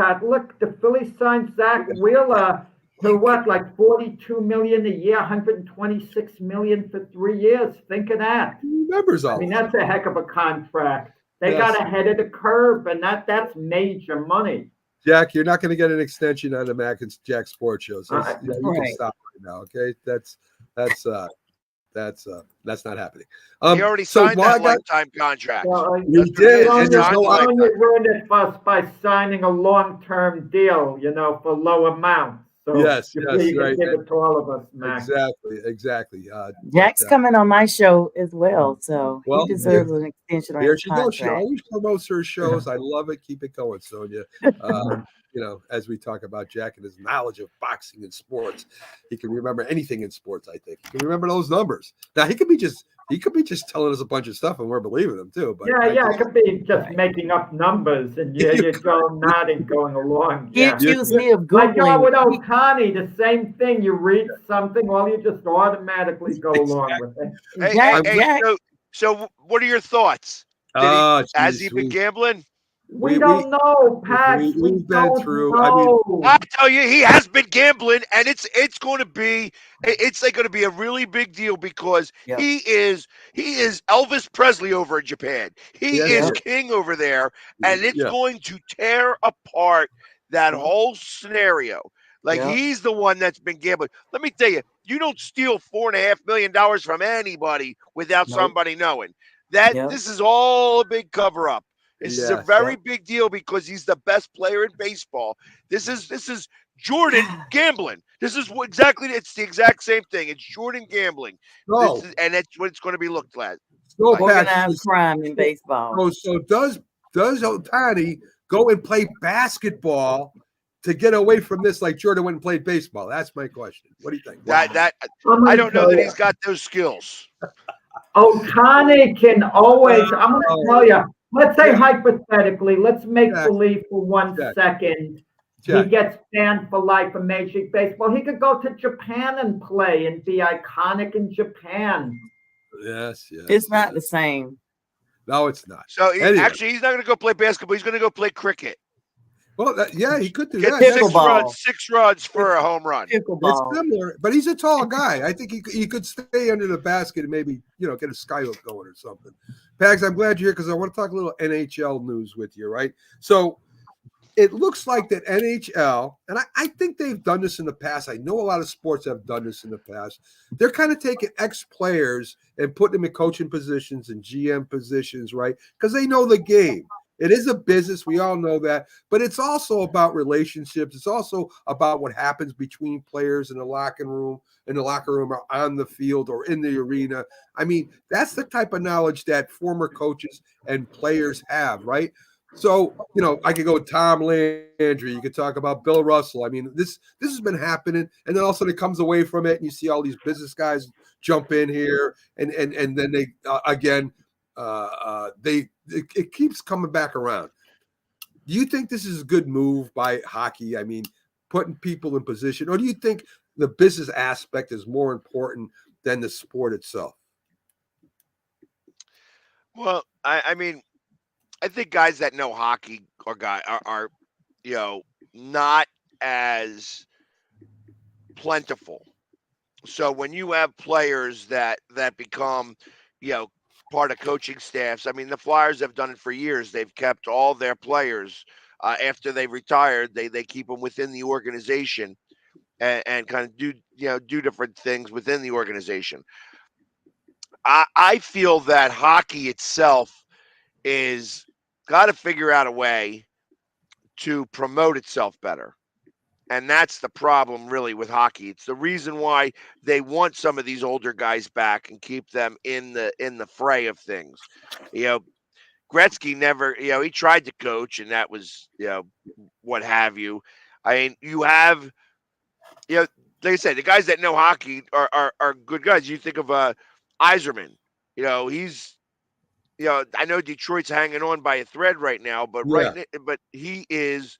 E: the Phillies signed Zach Wheeler to what, like $42 million a year, $126 million for 3 years. Think of that.
A: He remembers all.
E: That's a heck of a contract. They got ahead of the curve, and that's major money.
A: Jack, you're not going to get an extension on the Mac and Jack Sports Show. So you can stop right now, okay? That's not happening.
B: He already signed that lifetime contract.
E: Well,
A: you did. And there's no
E: ruined it for us by signing a long-term deal, for low amounts. So
A: yes,
E: you
A: right.
E: Give it to all of us, Mac.
A: Exactly.
F: Jack's coming on my show as well, so he deserves an extension on his contract.
A: She always promotes her shows. I love it. Keep it going, Sonia. As we talk about Jack and his knowledge of boxing and sports, he can remember anything in sports. I think he can remember those numbers. Now he could be just telling us a bunch of stuff and we're believing him too. But
E: I could be just making up numbers and you're nodding, going along.
F: He accused me of Googling.
E: Like with Ohtani, the same thing. You read something, you just automatically go along with it.
B: So what are your thoughts? Has he been gambling?
E: We don't know, Pat.
A: We've been through.
B: I tell you, he has been gambling, and it's going to be a really big deal because he is Elvis Presley over in Japan. He is king over there, and it's going to tear apart that whole scenario. He's the one that's been gambling. Let me tell you, you don't steal $4.5 million from anybody without somebody knowing that. This is all a big cover up. This is a very big deal because he's the best player in baseball. This is Jordan gambling. It's the exact same thing. It's Jordan gambling. And that's what it's going to be looked at.
F: Organized crime in baseball.
A: So does Ohtani go and play basketball to get away from this like Jordan went and played baseball? That's my question. What do you think?
B: I don't know that he's got those skills.
E: Ohtani can always, I'm going to tell you, let's say hypothetically, let's make believe for 1 second he gets banned for life in Major League Baseball. He could go to Japan and play and be iconic in Japan.
A: Yes.
F: It's not the same.
A: No, it's not.
B: So actually, he's not going to go play basketball. He's going to go play cricket.
A: Well, he could do
B: Get
A: that.
B: 6 runs for a home run.
A: It's similar, but he's a tall guy. I think he could stay under the basket and maybe get a skyhook going or something. Pags, I'm glad you're here because I want to talk a little NHL news with you, right? So it looks like that NHL, and I think they've done this in the past. I know a lot of sports have done this in the past. They're kind of taking ex-players and putting them in coaching positions and GM positions, right? Because they know the game. It is a business. We all know that. But it's also about relationships. It's also about what happens between players in the locker room or on the field or in the arena. I mean, that's the type of knowledge that former coaches and players have, right? So, I could go with Tom Landry. You could talk about Bill Russell. I mean, this has been happening, and then all of a sudden it comes away from it, and you see all these business guys jump in here, and then they again, it keeps coming back around. Do you think this is a good move by hockey? I mean, putting people in position, or do you think the business aspect is more important than the sport itself?
B: Well, I mean, I think guys that know hockey are not as plentiful. So when you have players that become, you know, part of coaching staffs, I mean, the Flyers have done it for years. They've kept all their players after they retired. They keep them within the organization and kind of do different things within the organization. I feel that hockey itself is got to figure out a way to promote itself better. And that's the problem really with hockey. It's the reason why they want some of these older guys back and keep them in the fray of things. You know, Gretzky never, he tried to coach and that was, what have you. I mean, you have, like I said, the guys that know hockey are good guys. You think of Iserman. He's I know Detroit's hanging on by a thread right now, but
A: Yeah.
B: but he is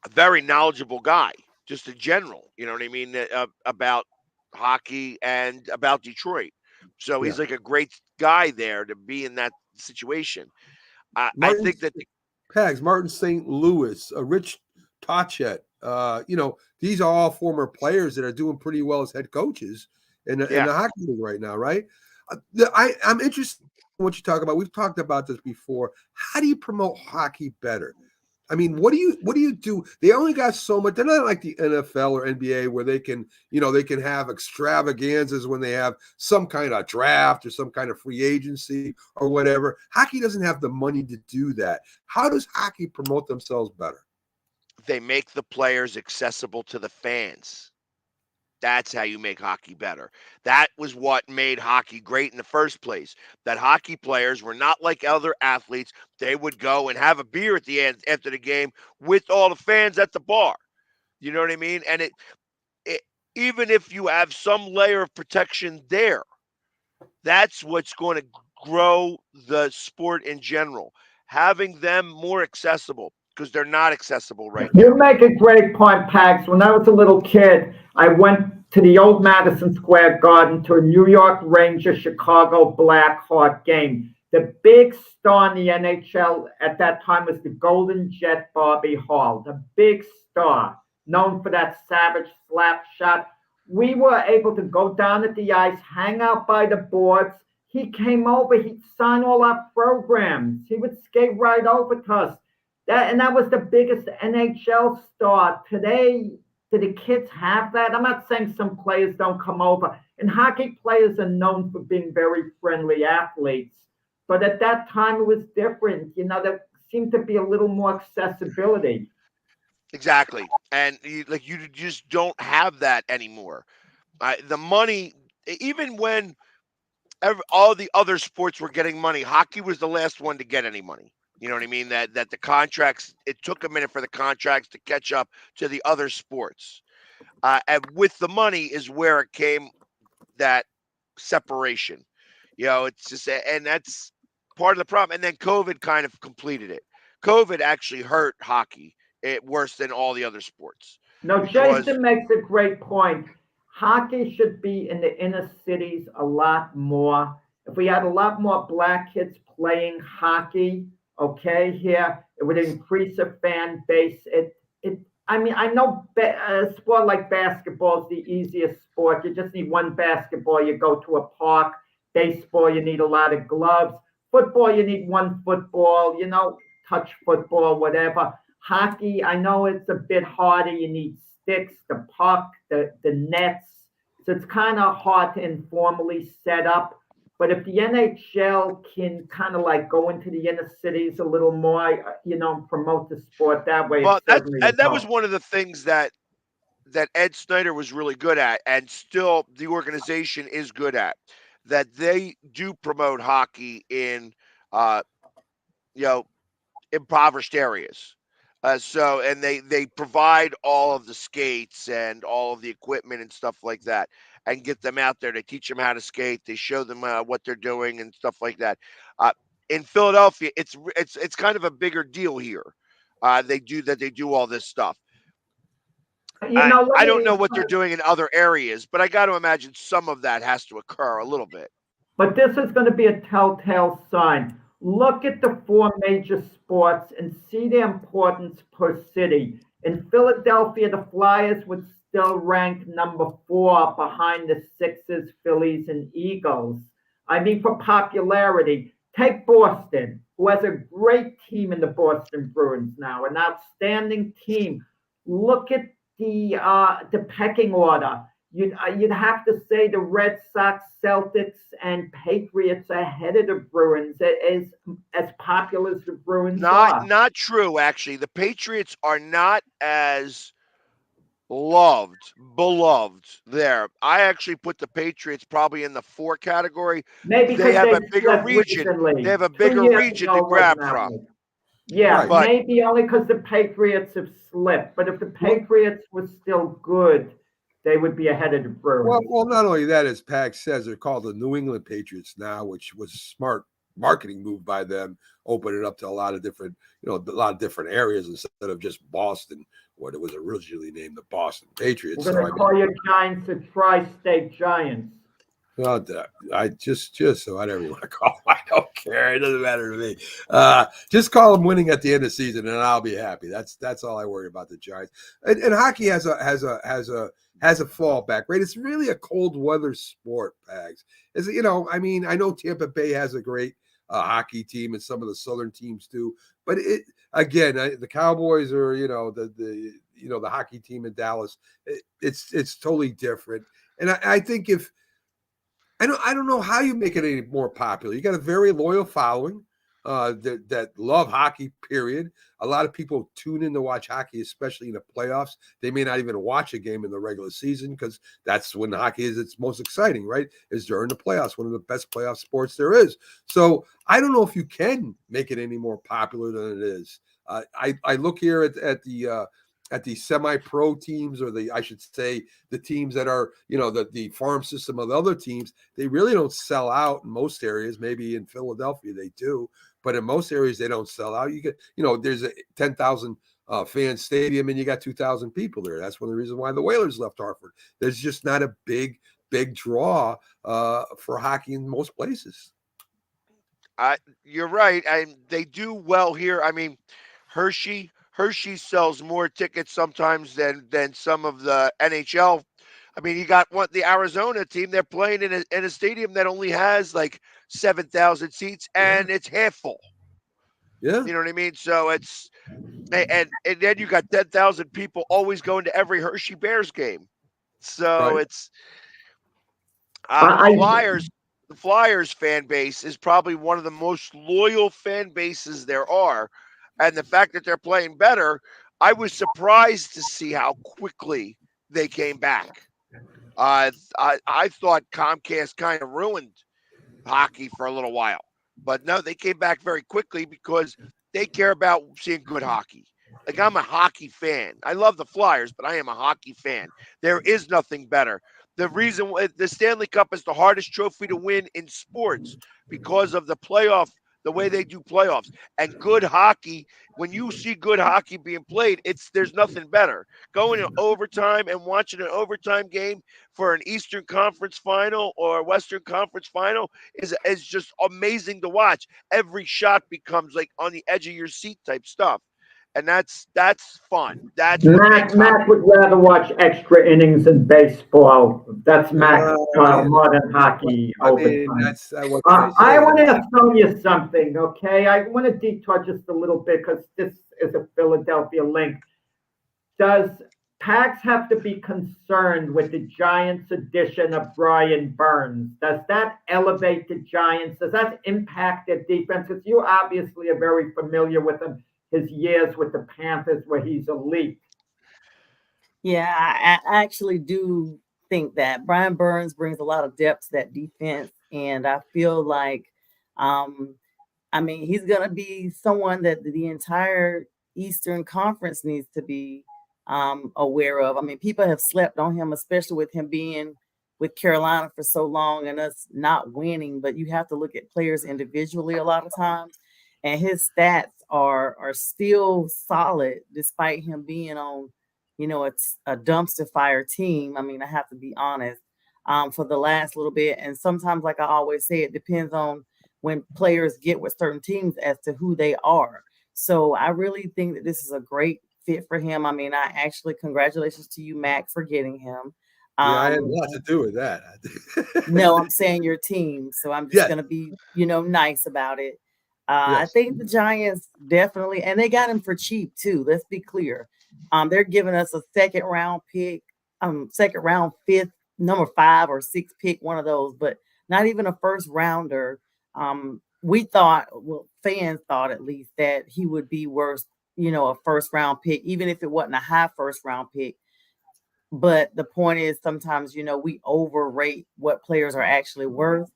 B: a very knowledgeable guy, just in general. You know what I mean about hockey and about Detroit. So he's
A: Yeah.
B: like a great guy there to be in that situation. I
A: Martin
B: think that
A: Pags, Martin St. Louis, Rich Tachet. These are all former players that are doing pretty well as head coaches in the
B: yeah,
A: hockey league right now, right? I'm interested in what you talk about. We've talked about this before. How do you promote hockey better? I mean, what do you do? They only got so much. They're not like the NFL or NBA where they can have extravaganzas when they have some kind of draft or some kind of free agency or whatever. Hockey doesn't have the money to do that. How does hockey promote themselves better?
B: they make the players accessible to the fans. That's how you make hockey better. That was what made hockey great in the first place. That hockey players were not like other athletes. They would go and have a beer at the end after the game with all the fans at the bar. You know what I mean? And it even if you have some layer of protection there, that's what's going to grow the sport in general. Having them more accessible because they're not accessible right
E: You
B: now.
E: make a great point, Pax. When I was a little kid, I went to the old Madison Square Garden to a New York Rangers Chicago Blackhawk game. The big star in the NHL at that time was the Golden Jet Bobby Hall, the big star, known for that savage slap shot. We were able to go down at the ice, hang out by the boards. He came over, he'd sign all our programs. He would skate right over to us. That was the biggest NHL star. Today, do the kids have that? I'm not saying some players don't come over. And hockey players are known for being very friendly athletes. But at that time, it was different. There seemed to be a little more accessibility.
B: Exactly. And you just don't have that anymore. The money, even when all the other sports were getting money, hockey was the last one to get any money. You know what I mean? That the contracts, it took a minute for the contracts to catch up to the other sports. And with the money is where it came that separation. It's just, and that's part of the problem. And then COVID kind of completed it. COVID actually hurt hockey worse than all the other sports.
E: No,
B: Because
E: Jason makes a great point. Hockey should be in the inner cities a lot more. If we had a lot more black kids playing hockey, okay, here, it would increase the fan base. I mean, I know a sport like basketball is the easiest sport. You just need one basketball. You go to a park. Baseball, you need a lot of gloves. Football, you need one football, touch football, whatever. Hockey, I know it's a bit harder. You need sticks, the puck, the nets. So it's kind of hard to informally set up. But if the NHL can kind of like go into the inner cities a little more, promote the sport that way,
B: well,
E: it certainly would
B: that was
E: help.
B: one of the things that Ed Snyder was really good at, and still the organization is good at. That they do promote hockey in, you know, impoverished areas. So, and they provide all of the skates and all of the equipment and stuff like that, and get them out there. They teach them how to skate. They show them what they're doing and stuff like that. In Philadelphia, it's kind of a bigger deal here. They do all this stuff.
E: You know,
B: I don't know what they're doing in other areas, but I got to imagine some of that has to occur a little bit.
E: but this is going to be a telltale sign. Look at the four major sports and see their importance per city. In Philadelphia, the Flyers would still rank number 4 behind the Sixers, Phillies, and Eagles. I mean, for popularity, take Boston, who has a great team in the Boston Bruins now, an outstanding team. Look at the pecking order. You'd have to say the Red Sox, Celtics, and Patriots are ahead of the Bruins, as popular as the Bruins are.
B: Not true, actually. The Patriots are not as beloved there. I actually put the Patriots probably in the 4 category.
E: Maybe
B: They have a
E: they've
B: bigger
E: slipped
B: region.
E: recently.
B: They have a
E: 2
B: bigger
E: years
B: region
E: ago
B: to grab
E: wasn't that
B: from.
E: way. Yeah,
A: Right.
B: But-
E: maybe only because the Patriots have slipped. But if the Patriots were still good, they would be ahead of the Bruins.
A: Well, not only that, as Pax says, they're called the New England Patriots now, which was a smart marketing move by them, opening it up to a lot of different, a lot of different areas instead of just Boston, what it was originally named the Boston Patriots.
E: We're going to call your Giants the Tri-State Giants.
A: Well, I just so whatever you want to call them, I don't care. It doesn't matter to me. Just call them winning at the end of the season, and I'll be happy. That's all I worry about the Giants. And hockey has a fallback, right? It's really a cold weather sport, Pags. I mean, I know Tampa Bay has a great hockey team, and some of the Southern teams do. But the Cowboys are, the hockey team in Dallas. It's totally different. And I think I don't know how you make it any more popular. You got a very loyal following that love hockey, period. A lot of people tune in to watch hockey, especially in the playoffs. They may not even watch a game in the regular season because that's when hockey is its most exciting, right? Is during the playoffs, one of the best playoff sports there is. So I don't know if you can make it any more popular than it is. I look here at the semi-pro teams, or I should say the teams that are, the farm system of the other teams. They really don't sell out in most areas. Maybe in Philadelphia they do, but in most areas they don't sell out. You get, there's a 10,000 fan stadium and you got 2,000 people there. That's one of the reasons why the Whalers left Hartford. There's just not a big draw for hockey in most places.
B: You're right. They do well here. I mean, Hershey sells more tickets sometimes than some of the NHL. I mean, you got the Arizona team. They're playing in a stadium that only has like 7,000 seats, and it's half full.
A: Yeah,
B: you know what I mean. So it's and then you got 10,000 people always going to every Hershey Bears game. So
A: Right.
B: it's the Flyers fan base is probably one of the most loyal fan bases there are. And the fact that they're playing better, I was surprised to see how quickly they came back. I thought Comcast kind of ruined hockey for a little while, but no, they came back very quickly because they care about seeing good hockey. Like, I'm a hockey fan. I love the Flyers, but I am a hockey fan. There is nothing better. The reason the Stanley Cup is the hardest trophy to win in sports because of the way they do playoffs and good hockey. When you see good hockey being played, there's nothing better. Going in overtime and watching an overtime game for an Eastern Conference final or a Western Conference final is just amazing to watch. Every shot becomes like on the edge of your seat type stuff. And that's fun. That's what makes
E: Mac would rather watch extra innings in baseball. That's Mac more than hockey.
A: I mean, that's what I
E: want to ask Sonia something, okay? I want to detour just a little bit because this is a Philadelphia link. Does Pax have to be concerned with the Giants' addition of Brian Burns? Does that elevate the Giants? Does that impact their defense? Because you obviously are very familiar with him. His years with the Panthers where he's elite.
F: Yeah, I actually do think that Brian Burns brings a lot of depth to that defense. And I feel like I mean, he's going to be someone that the entire Eastern Conference needs to be aware of. I mean, people have slept on him, especially with him being with Carolina for so long and us not winning. But you have to look at players individually a lot of times, and his stats are still solid despite him being on, you know, it's a dumpster fire team. I mean, I have to be honest, for the last little bit. And sometimes, like I always say, it depends on when players get with certain teams as to who they are. So I really think that this is a great fit for him. I mean, I actually, congratulations to you, Mac, for getting him.
A: Yeah, I had a lot to do with that.
F: No, I'm saying your team. So I'm just going to be, you know, nice about it. I think the Giants definitely, and they got him for cheap too. Let's be clear. They're giving us a second round pick, second round, fifth, number 5 or 6 pick, one of those, but not even a first rounder. We thought, well, fans thought at least, that he would be worth, you know, a first round pick, even if it wasn't a high first round pick. But the point is, sometimes, you know, we overrate what players are actually worth.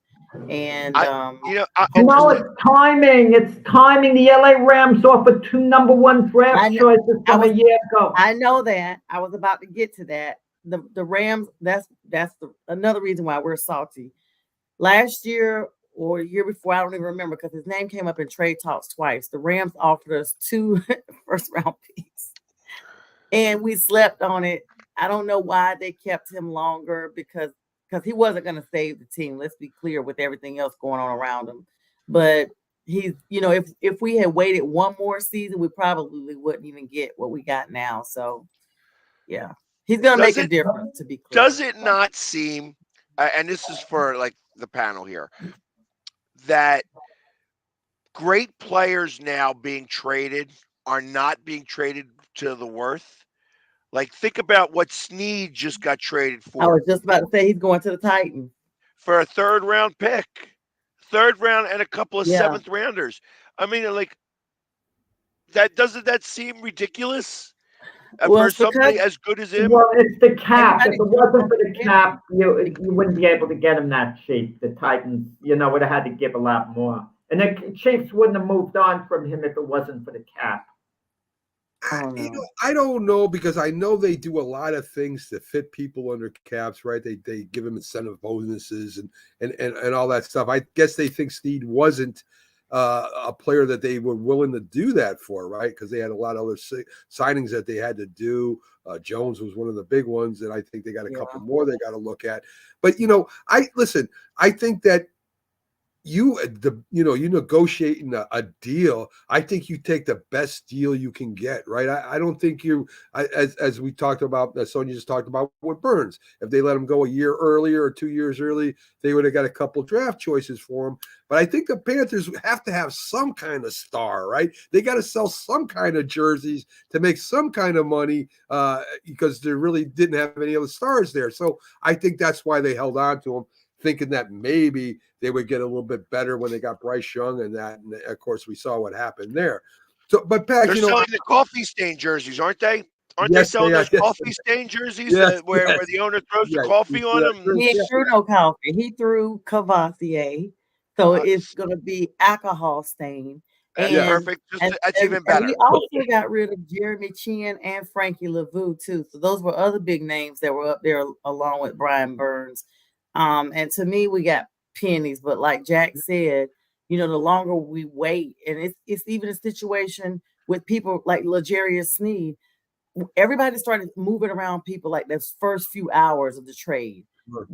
F: And
E: it's timing. It's timing. The LA Rams offered 2 number 1 draft choices from a year ago.
F: I know that. I was about to get to that. The Rams. That's another reason why we're salty. Last year or the year before, I don't even remember, because his name came up in trade talks twice. The Rams offered us 2 first round picks, and we slept on it. I don't know why they kept him longer, because he wasn't going to save the team. Let's be clear, with everything else going on around him. But he's, you know, if we had waited one more season, we probably wouldn't even get what we got now. So, yeah, he's going to make a difference, to be clear.
B: Does it not seem, and this is for like the panel here, that great players now being traded are not being traded to the worth? Like, think about what Snead just got traded for.
F: I was just about to say he's going to the Titans
B: for a 3rd round pick, 3rd round, and a couple of 7th rounders. I mean, like, doesn't that seem ridiculous for somebody as good as him?
E: Well, it's the cap. If it wasn't for the cap, you wouldn't be able to get him that cheap. The Titans, you know, would have had to give a lot more, and the Chiefs wouldn't have moved on from him if it wasn't for the cap.
A: You know, I don't know, because I know they do a lot of things to fit people under caps, right? They give them incentive bonuses and all that stuff. I guess they think Snead wasn't a player that they were willing to do that for, right? Because they had a lot of other signings that they had to do. Jones was one of the big ones, and I think they got a couple more they got to look at. But, you know, I think that you negotiating a deal, I think you take the best deal you can get, right? I don't think as we talked about, as Sonia just talked about with Burns, if they let him go a year earlier or 2 years early, they would have got a couple draft choices for him. But I think the Panthers have to have some kind of star, right? They got to sell some kind of jerseys to make some kind of money, because they really didn't have any other stars there. So I think that's why they held on to him, thinking that maybe they would get a little bit better when they got Bryce Young and that. And of course, we saw what happened there. So, but Pat,
B: they're selling the coffee stain jerseys, aren't they? Aren't they selling those coffee stain jerseys where the owner throws the coffee on them?
F: He threw no coffee. He threw Cavassier. So it's going to be alcohol stain.
B: Perfect. That's even better.
F: We also got rid of Jeremy Chin and Frankie Lavu too. So those were other big names that were up there along with Brian Burns. And to me, we got pennies, but like Jack said, you know, the longer we wait, and it's even a situation with people like L'Jarius Sneed, everybody started moving around people like those first few hours of the trade.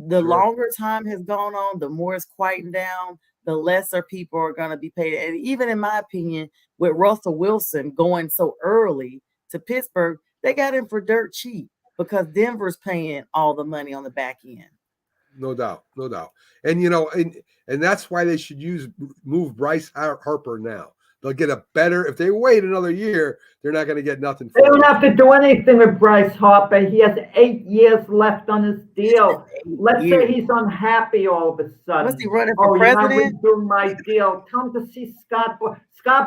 F: The longer time has gone on, the more it's quieting down, the lesser people are going to be paid. And even in my opinion, with Russell Wilson going so early to Pittsburgh, they got him for dirt cheap because Denver's paying all the money on the back end.
A: No doubt. And, you know, and that's why they should move Bryce Harper now. They'll get a better, if they wait another year, they're not going to get nothing for
E: They don't have to do anything with Bryce Harper. He has 8 years left on his deal. Let's say he's unhappy all of a sudden.
F: Was he running for president?
E: You're not redoing my deal. Come to see Scott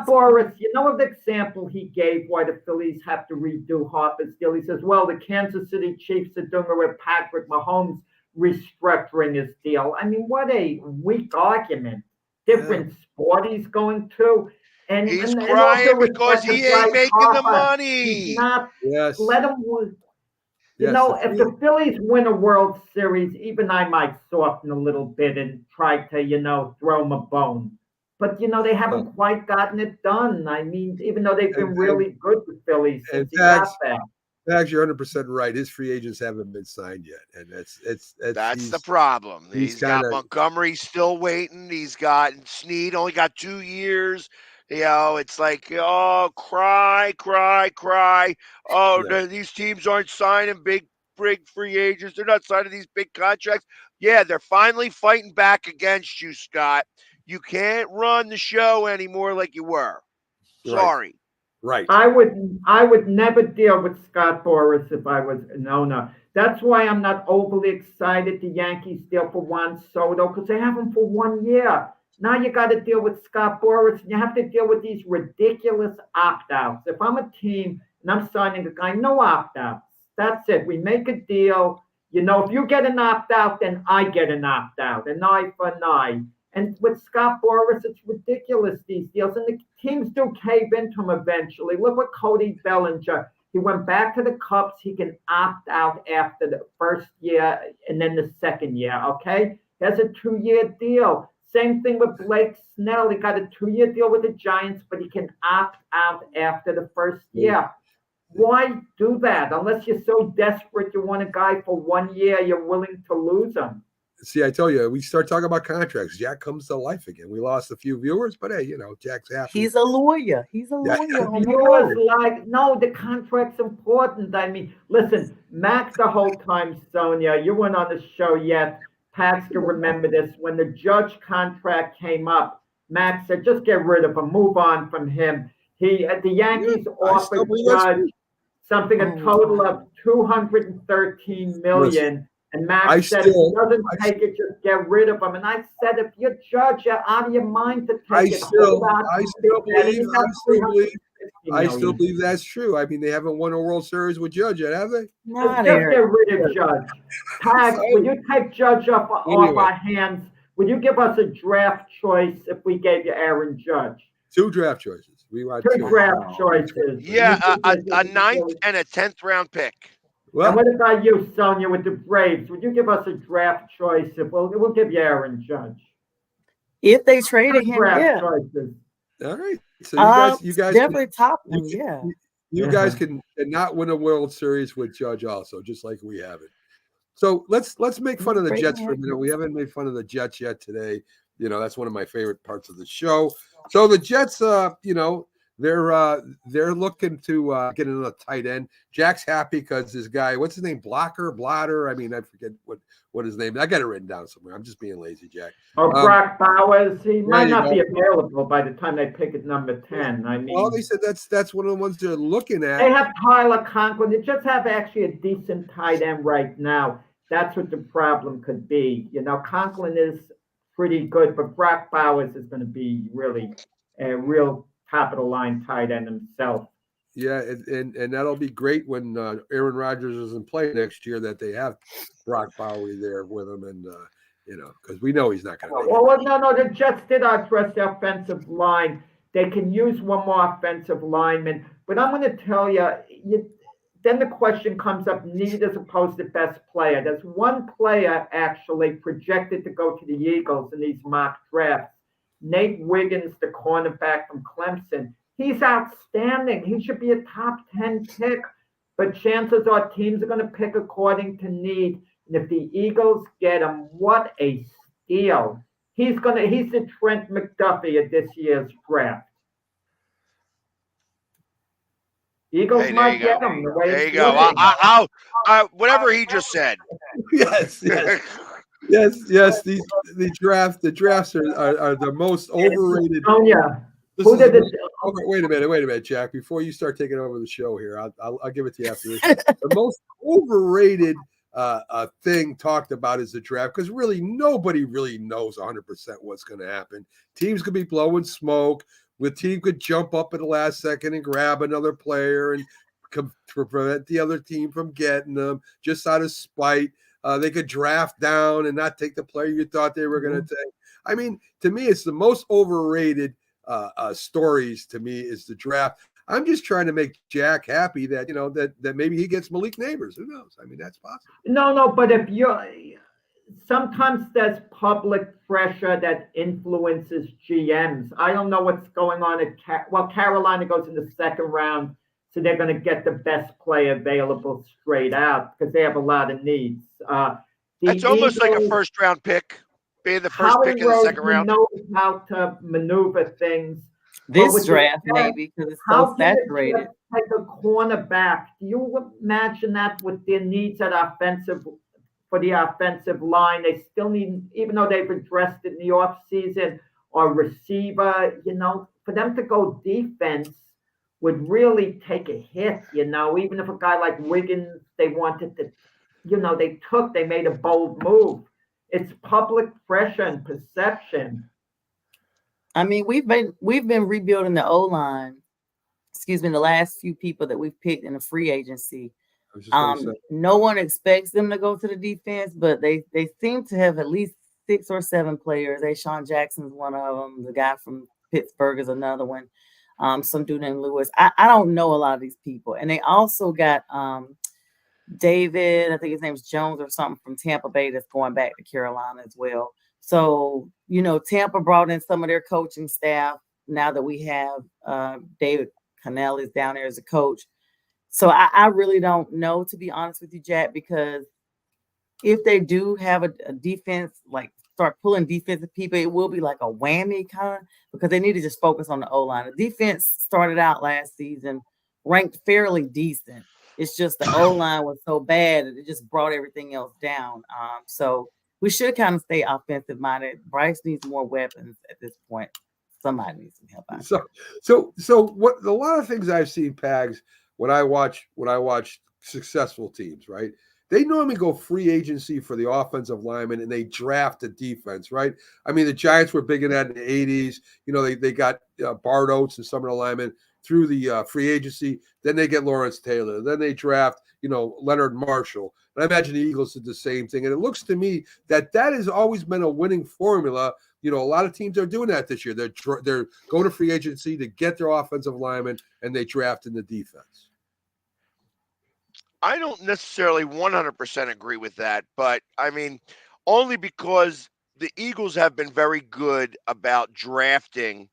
E: Boras. You know the example he gave why the Phillies have to redo Harper's deal. He says, well, the Kansas City Chiefs are doing it with Patrick Mahomes restructuring his deal. I mean, what a weak argument different sport he's going to. And
B: He's
E: and
B: crying
E: also
B: because
E: respect
B: he
E: to
B: ain't
E: Bryce
B: making the
E: Harper. He's
B: money.
E: not.
A: Yes.
E: Let him. You
A: Yes,
E: know,
A: the
E: if the Phillies win a World Series, even I might soften a little bit and try to, throw them a bone. But, they haven't quite gotten it done. I mean, even though they've been really good, the Phillies, since he got there.
A: Fact, you're 100% right. His free agents haven't been signed yet, and
B: That's the problem.
A: he's
B: He's got
A: kinda-
B: Montgomery still waiting. He's got Snead only got 2 years. It's like, oh, cry. Oh,
A: Yeah.
B: these teams aren't signing big free agents. They're not signing these big contracts. Yeah, they're finally fighting back against you, Scott. You can't run the show anymore like you were. Sorry.
A: Right.
E: I would never deal with Scott Boras if I was an owner. That's why I'm not overly excited the Yankees deal for Juan Soto, because they have him for 1 year. Now you got to deal with Scott Boras, and you have to deal with these ridiculous opt-outs. If I'm a team and I'm signing a guy, no opt-outs. That's it. We make a deal. If you get an opt-out, then I get an opt-out, an eye for an eye. And with Scott Boras, it's ridiculous, these deals. And the teams do cave into him eventually. Look what Cody Bellinger. He went back to the Cubs. He can opt out after the first year and then the second year, okay? That's a 2-year deal. Same thing with Blake Snell. He got a 2-year deal with the Giants, but he can opt out after the first year. Why do that? Unless you're so desperate you want a guy for 1 year, you're willing to lose him.
A: See, I tell you, we start talking about contracts. Jack comes to life again. We lost a few viewers, but hey, Jack's happy.
F: He's a lawyer. He's a
A: Yeah.
F: lawyer.
E: Viewers no, the contract's important. I mean, listen, Max, the whole time, Sonia, you weren't on the show yet. Pat's to remember this. When the Judge contract came up, Max said, just get rid of him, move on from him. The Yankees offered Judge something a total of $213 million. And Max said, if he doesn't take it, just get rid of him. And I said, if you're Judge, you're out of your mind to take it.
A: I still believe that's true. I mean, they haven't won a World Series with Judge yet, have they?
E: Just get rid of Judge. Pat, will you take Judge off our hands? Will you give us a draft choice if we gave you Aaron Judge?
A: 2 draft choices. We want
E: 2 draft choices.
B: Yeah, a 9th and a 10th round pick.
E: And what about you, Sonia, with the Braves? Would you give us a draft choice? We'll give you Aaron Judge.
F: If they traded him,
E: draft choices.
A: All right. So you guys
F: definitely top them, yeah.
A: You guys can not win a World Series with Judge also, just like we have it. So let's make fun of the Jets for a minute. We haven't made fun of the Jets yet today. That's one of my favorite parts of the show. So the Jets, they're looking to get another tight end. Jack's happy because this guy, what's his name? Blotter. I mean, I forget what his name is. I got it written down somewhere. I'm just being lazy, Jack.
E: Brock Bowers. He might not be available by the time they pick at number 10. I mean,
A: well, they said that's one of the ones they're looking at.
E: They have Tyler Conklin. They just have actually a decent tight end right now. That's what the problem could be. Conklin is pretty good, but Brock Bowers is going to be really a real top of the line tight end himself.
A: Yeah, and that'll be great when Aaron Rodgers isn't playing next year, that they have Brock Bowers there with him, and because we know he's not going to.
E: Well, no, the Jets did address the offensive line. They can use one more offensive lineman, but I'm going to tell you, then the question comes up: need as opposed to best player. There's one player actually projected to go to the Eagles in these mock drafts. Nate Wiggins, the cornerback from Clemson. He's outstanding. He should be a top 10 pick, but chances are teams are going to pick according to need. And if the Eagles get him, what a steal. He's the Trent McDuffie of this year's draft. Eagles might get him.
B: There you go. I'll whatever he just said.
A: Yes. Yes. The drafts are the most overrated.
E: Sonia,
A: wait a minute, Jack. Before you start taking over the show here, I'll give it to you after this. The most overrated thing talked about is the draft, because really nobody really knows 100% what's going to happen. Teams could be blowing smoke. The team could jump up at the last second and grab another player and prevent the other team from getting them just out of spite. They could draft down and not take the player you thought they were going to take. I mean, to me, it's the most overrated stories. To me, is the draft. I'm just trying to make Jack happy that that maybe he gets Malik Neighbors. Who knows? I mean, that's possible.
E: No, but if you're sometimes there's public pressure that influences GMs. I don't know what's going on at Carolina goes in the second round, so they're going to get the best player available straight out because they have a lot of needs.
B: It's almost like a first round pick, being the first pick in the second round.
E: Knows how to maneuver things.
F: This draft, maybe, because it's so saturated.
E: Like a cornerback. Do you imagine that with their needs at for the offensive line? They still need, even though they've addressed it in the offseason, or receiver, for them to go defense would really take a hit, even if a guy like Wiggins, they wanted to, they made a bold move. It's public pressure and perception.
F: I mean, we've been rebuilding the O-line. Excuse me, the last few people that we've picked in the free agency. No one expects them to go to the defense, but they seem to have at least 6 or 7 players. Sean Jackson's one of them. The guy from Pittsburgh is another one. Some dude named Lewis. I don't know a lot of these people. And they also got David, I think his name's Jones or something, from Tampa Bay that's going back to Carolina as well. So, Tampa brought in some of their coaching staff now that we have David Cannell is down there as a coach. So I really don't know, to be honest with you, Jack, because if they do have a defense, like start pulling defensive people, it will be like a whammy kind of, because they need to just focus on the O-line. The defense started out last season ranked fairly decent. It's just the O-line was so bad that it just brought everything else down. So we should kind of stay offensive minded. Bryce needs more weapons at this point. Somebody needs some help out.
A: So what a lot of things I've seen, Pags, when I watch successful teams, right? They normally go free agency for the offensive lineman and they draft a defense, right? I mean, the Giants were big in that in the 80s. They got Bart Oates and some of the linemen through the free agency. Then they get Lawrence Taylor. Then they draft, Leonard Marshall. And I imagine the Eagles did the same thing. And it looks to me that has always been a winning formula. A lot of teams are doing that this year. They're going to free agency to get their offensive lineman and they draft in the defense.
B: I don't necessarily 100% agree with that, but I mean, only because the Eagles have been very good about drafting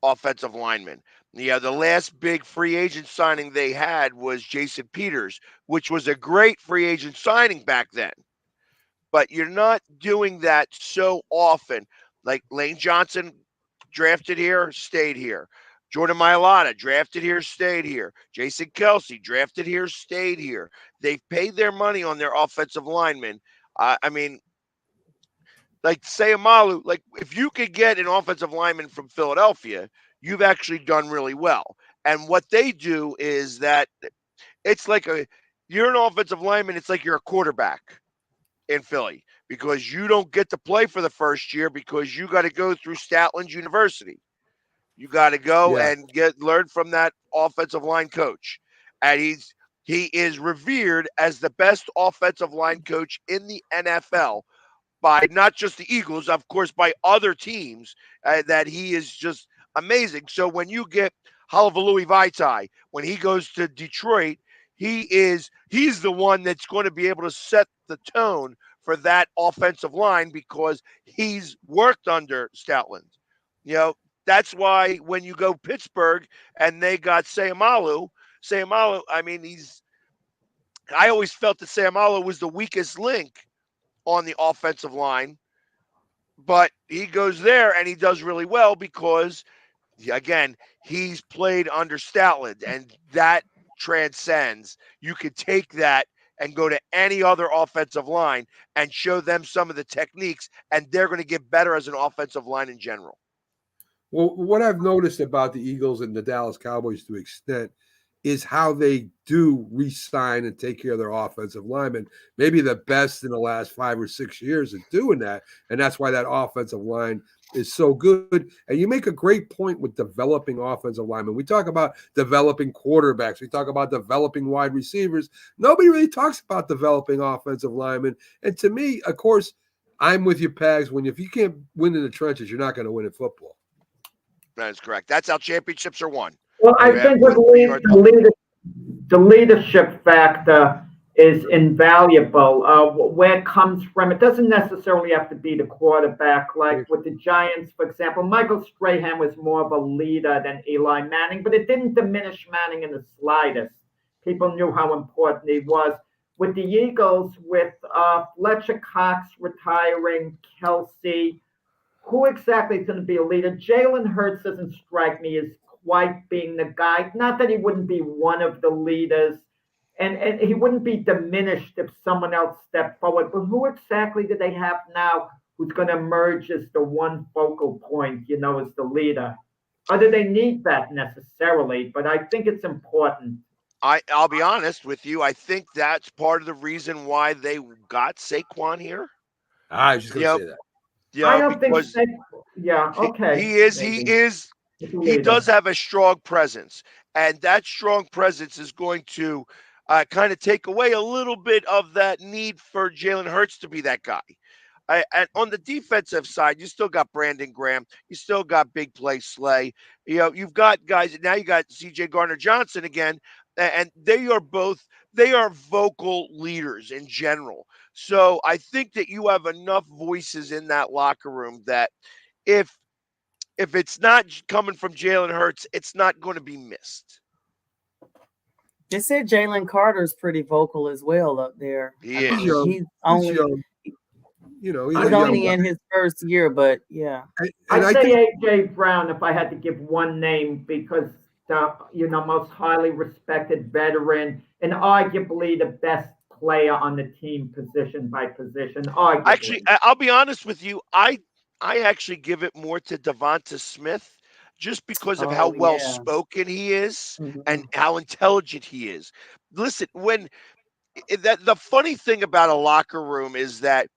B: offensive linemen. The last big free agent signing they had was Jason Peters, which was a great free agent signing back then. But you're not doing that so often. Like Lane Johnson, drafted here, stayed here. Jordan Mailata, drafted here, stayed here. Jason Kelce, drafted here, stayed here. They've paid their money on their offensive linemen. I mean, like Sayamalu, like if you could get an offensive lineman from Philadelphia, you've actually done really well. And what they do is that it's like you're an offensive lineman, it's like you're a quarterback in Philly because you don't get to play for the first year because you got to go through Statland University. You got to go and learn from that offensive line coach. And he is revered as the best offensive line coach in the NFL by not just the Eagles, of course, by other teams, that he is just amazing. So when you get Halavalui Vaitai, when he goes to Detroit, he's the one that's going to be able to set the tone for that offensive line because he's worked under Stoutland. That's why when you go Pittsburgh and they got Sayamalu, I mean, I always felt that Sayamalu was the weakest link on the offensive line, but he goes there and he does really well because, again, he's played under Stoutland, and that transcends. You could take that and go to any other offensive line and show them some of the techniques, and they're going to get better as an offensive line in general.
A: Well, what I've noticed about the Eagles and the Dallas Cowboys to an extent is how they do re-sign and take care of their offensive linemen. Maybe the best in the last 5 or 6 years at doing that. And that's why that offensive line is so good. And you make a great point with developing offensive linemen. We talk about developing quarterbacks. We talk about developing wide receivers. Nobody really talks about developing offensive linemen. And to me, of course, I'm with you, Pags. If you can't win in the trenches, you're not going to win in football.
B: That is correct. That's how championships are won.
E: Well, I
B: Yeah,
E: think
B: with
E: the leadership factor is invaluable. Where it comes from, it doesn't necessarily have to be the quarterback. Like with the Giants, for example, Michael Strahan was more of a leader than Eli Manning, but it didn't diminish Manning in the slightest. People knew how important he was. With the Eagles, with Fletcher Cox retiring, Kelsey, who exactly is going to be a leader? Jalen Hurts doesn't strike me as quite being the guy. Not that he wouldn't be one of the leaders, and he wouldn't be diminished if someone else stepped forward. But who exactly do they have now who's going to emerge as the one focal point, as the leader? Or do they need that necessarily? But I think it's important.
B: I'll be honest with you. I think that's part of the reason why they got Saquon here.
A: I was just going to say that.
E: I don't think. Okay.
B: He does have a strong presence, and that strong presence is going to kind of take away a little bit of that need for Jalen Hurts to be that guy. And on the defensive side, you still got Brandon Graham. You still got Big Play Slay. You've got guys. Now you got C.J. Gardner-Johnson again, and they are vocal leaders in general. So I think that you have enough voices in that locker room that if it's not coming from Jalen Hurts, it's not going to be missed.
F: They said Jalen Carter's pretty vocal as well up there.
B: He's
F: only in his first year, but yeah.
E: I'd say AJ Brown if I had to give one name because the most highly respected veteran and arguably the best player on the team position by position. Arguably.
B: Actually, I'll be honest with you. I actually give it more to Devonta Smith just because of how well spoken he is and how intelligent he is. Listen, the funny thing about a locker room is that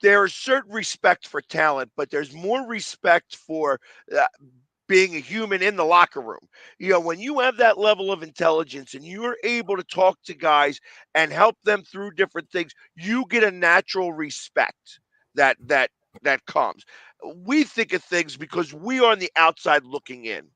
B: there is certain respect for talent, but there's more respect for being a human in the locker room. When you have that level of intelligence and you're able to talk to guys and help them through different things, you get a natural respect that comes. We think of things because we are on the outside looking in,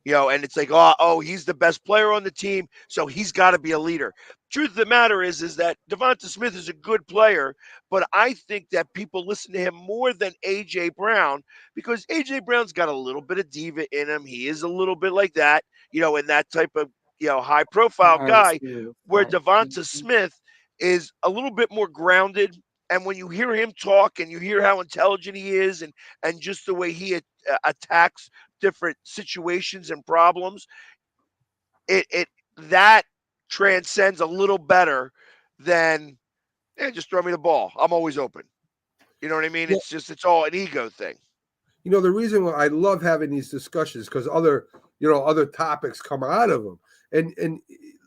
B: and it's like, oh, he's the best player on the team, so he's got to be a leader. Truth of the matter is that Devonta Smith is a good player, but I think that people listen to him more than A.J. Brown because A.J. Brown's got a little bit of diva in him. He is a little bit like that, in that type of, high-profile guy, where Devonta Smith is a little bit more grounded. And when you hear him talk and you hear how intelligent he is and just the way he attacks different situations and problems, that transcends a little better than just throw me the ball. I'm always open. You know what I mean? Yeah. It's all an ego thing.
A: The reason why I love having these discussions because other topics come out of them. And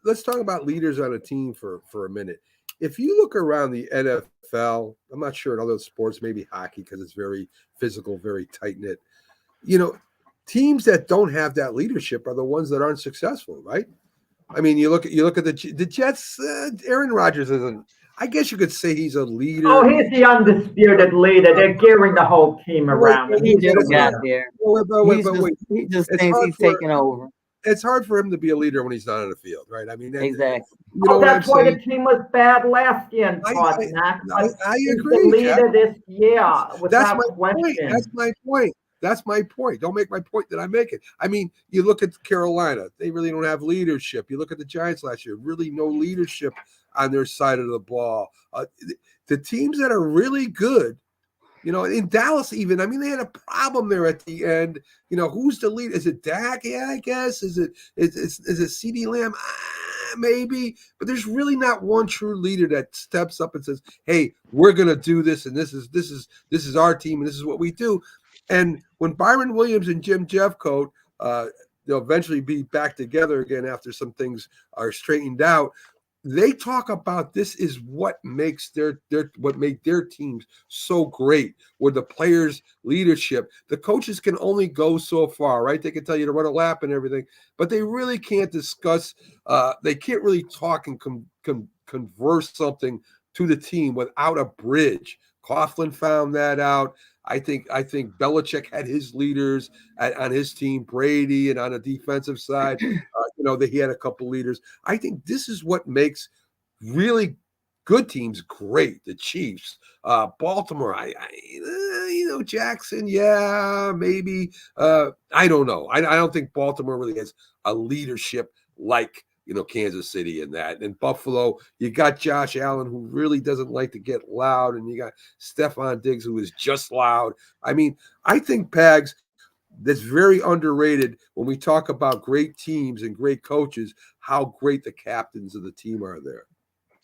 A: let's talk about leaders on a team for a minute. If you look around the NFL, I'm not sure in other sports, maybe hockey, because it's very physical, very tight-knit. Teams that don't have that leadership are the ones that aren't successful, right? I mean, you look at the Jets. Aaron Rodgers isn't. I guess you could say he's a leader.
E: Oh, he's the undisputed leader. They're gearing the whole team around him.
F: He just got there. He just thinks he's taking over.
A: It's hard for him to be a leader when he's not on the field, right? I mean,
F: exactly.
E: That's why the team was bad last year.
A: I agree.
E: The leader this year, without question.
A: That's my point. Don't make my point that I'm making. I mean, you look at Carolina; they really don't have leadership. You look at the Giants last year; really no leadership on their side of the ball. The teams that are really good. In Dallas, even, I mean, they had a problem there at the end. Who's the lead? Is it Dak? Yeah, I guess. Is it CeeDee Lamb? Maybe. But there's really not one true leader that steps up and says, "Hey, we're gonna do this, and this is our team, and this is what we do." And when Byron Williams and Jim Jeffcoat, they'll eventually be back together again after some things are straightened out. They talk about this is what makes what make their teams so great, where the players' leadership, the coaches can only go so far, right? They can tell you to run a lap and everything, but they really can't discuss. They can't really talk and converse something to the team without a bridge Coughlin found that out. I think Belichick had his leaders on his team, Brady, and on the defensive side, that he had a couple leaders. I think this is what makes really good teams great. The Chiefs, Baltimore, Jackson, yeah, maybe. I don't know. I don't think Baltimore really has a leadership like Kansas City in that. And Buffalo, you got Josh Allen, who really doesn't like to get loud, and you got Stephon Diggs, who is just loud. I mean, I think, Pags, that's very underrated when we talk about great teams and great coaches, how great the captains of the team are there.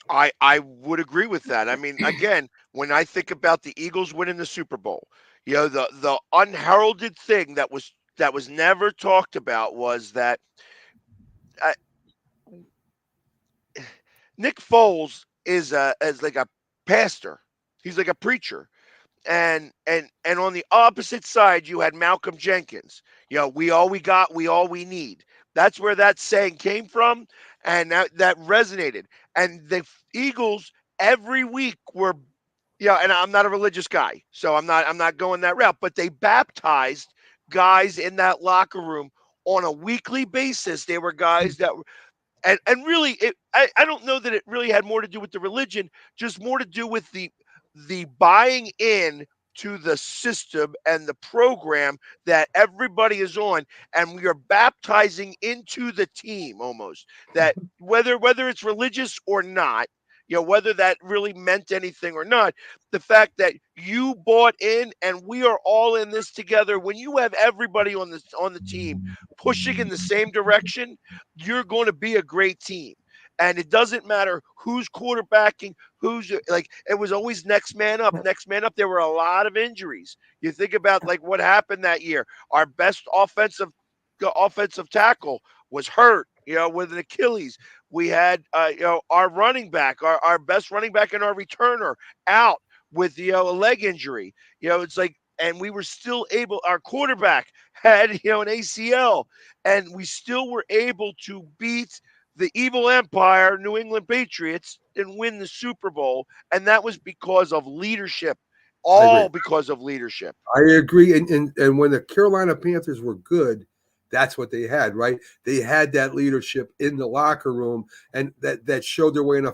B: I would agree with that. I mean, again, when I think about the Eagles winning the Super Bowl, the unheralded thing that was never talked about was that Nick Foles is like a pastor. He's like a preacher. And on the opposite side, you had Malcolm Jenkins. We all we got, we all we need. That's where that saying came from, and that resonated. And the Eagles every week were, and I'm not a religious guy, so I'm not going that route. But they baptized guys in that locker room on a weekly basis. They were guys that were. And really, I don't know that it really had more to do with the religion, just more to do with the buying in to the system and the program that everybody is on, and we are baptizing into the team almost. That whether it's religious or not, whether that really meant anything or not, the fact that you bought in and we are all in this together. When you have everybody on the team pushing in the same direction, you're going to be a great team. And it doesn't matter who's quarterbacking, it was always next man up. There were a lot of injuries. You think about what happened that year. Our best offensive tackle was hurt, with an Achilles. We had, our running back, our best running back and our returner out with, a leg injury. It's like, and we were still able, our quarterback had, an ACL, and we still were able to beat the evil empire, New England Patriots, and win the Super Bowl. And that was because of leadership, because of leadership.
A: I agree. And when the Carolina Panthers were good, that's what they had, right? They had that leadership in the locker room, and that showed their way in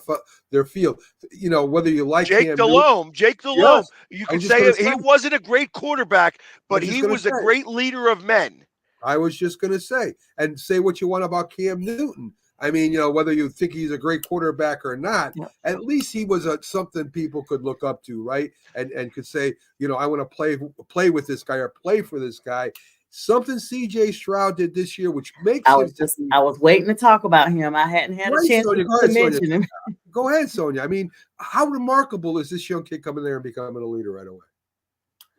A: their field. Whether you like
B: Jake Delhomme,
A: yes,
B: you could say he wasn't a great quarterback, but he was a great leader of men.
A: I was just going to say what you want about Cam Newton. I mean, whether you think he's a great quarterback or not, at least he was something people could look up to, right? And could say, I want to play with this guy or play for this guy. Something C.J. Stroud did this year, which makes
F: I was waiting to talk about him. I hadn't had a chance to mention him.
A: Go ahead, Sonia. I mean, how remarkable is this young kid coming there and becoming a leader right away?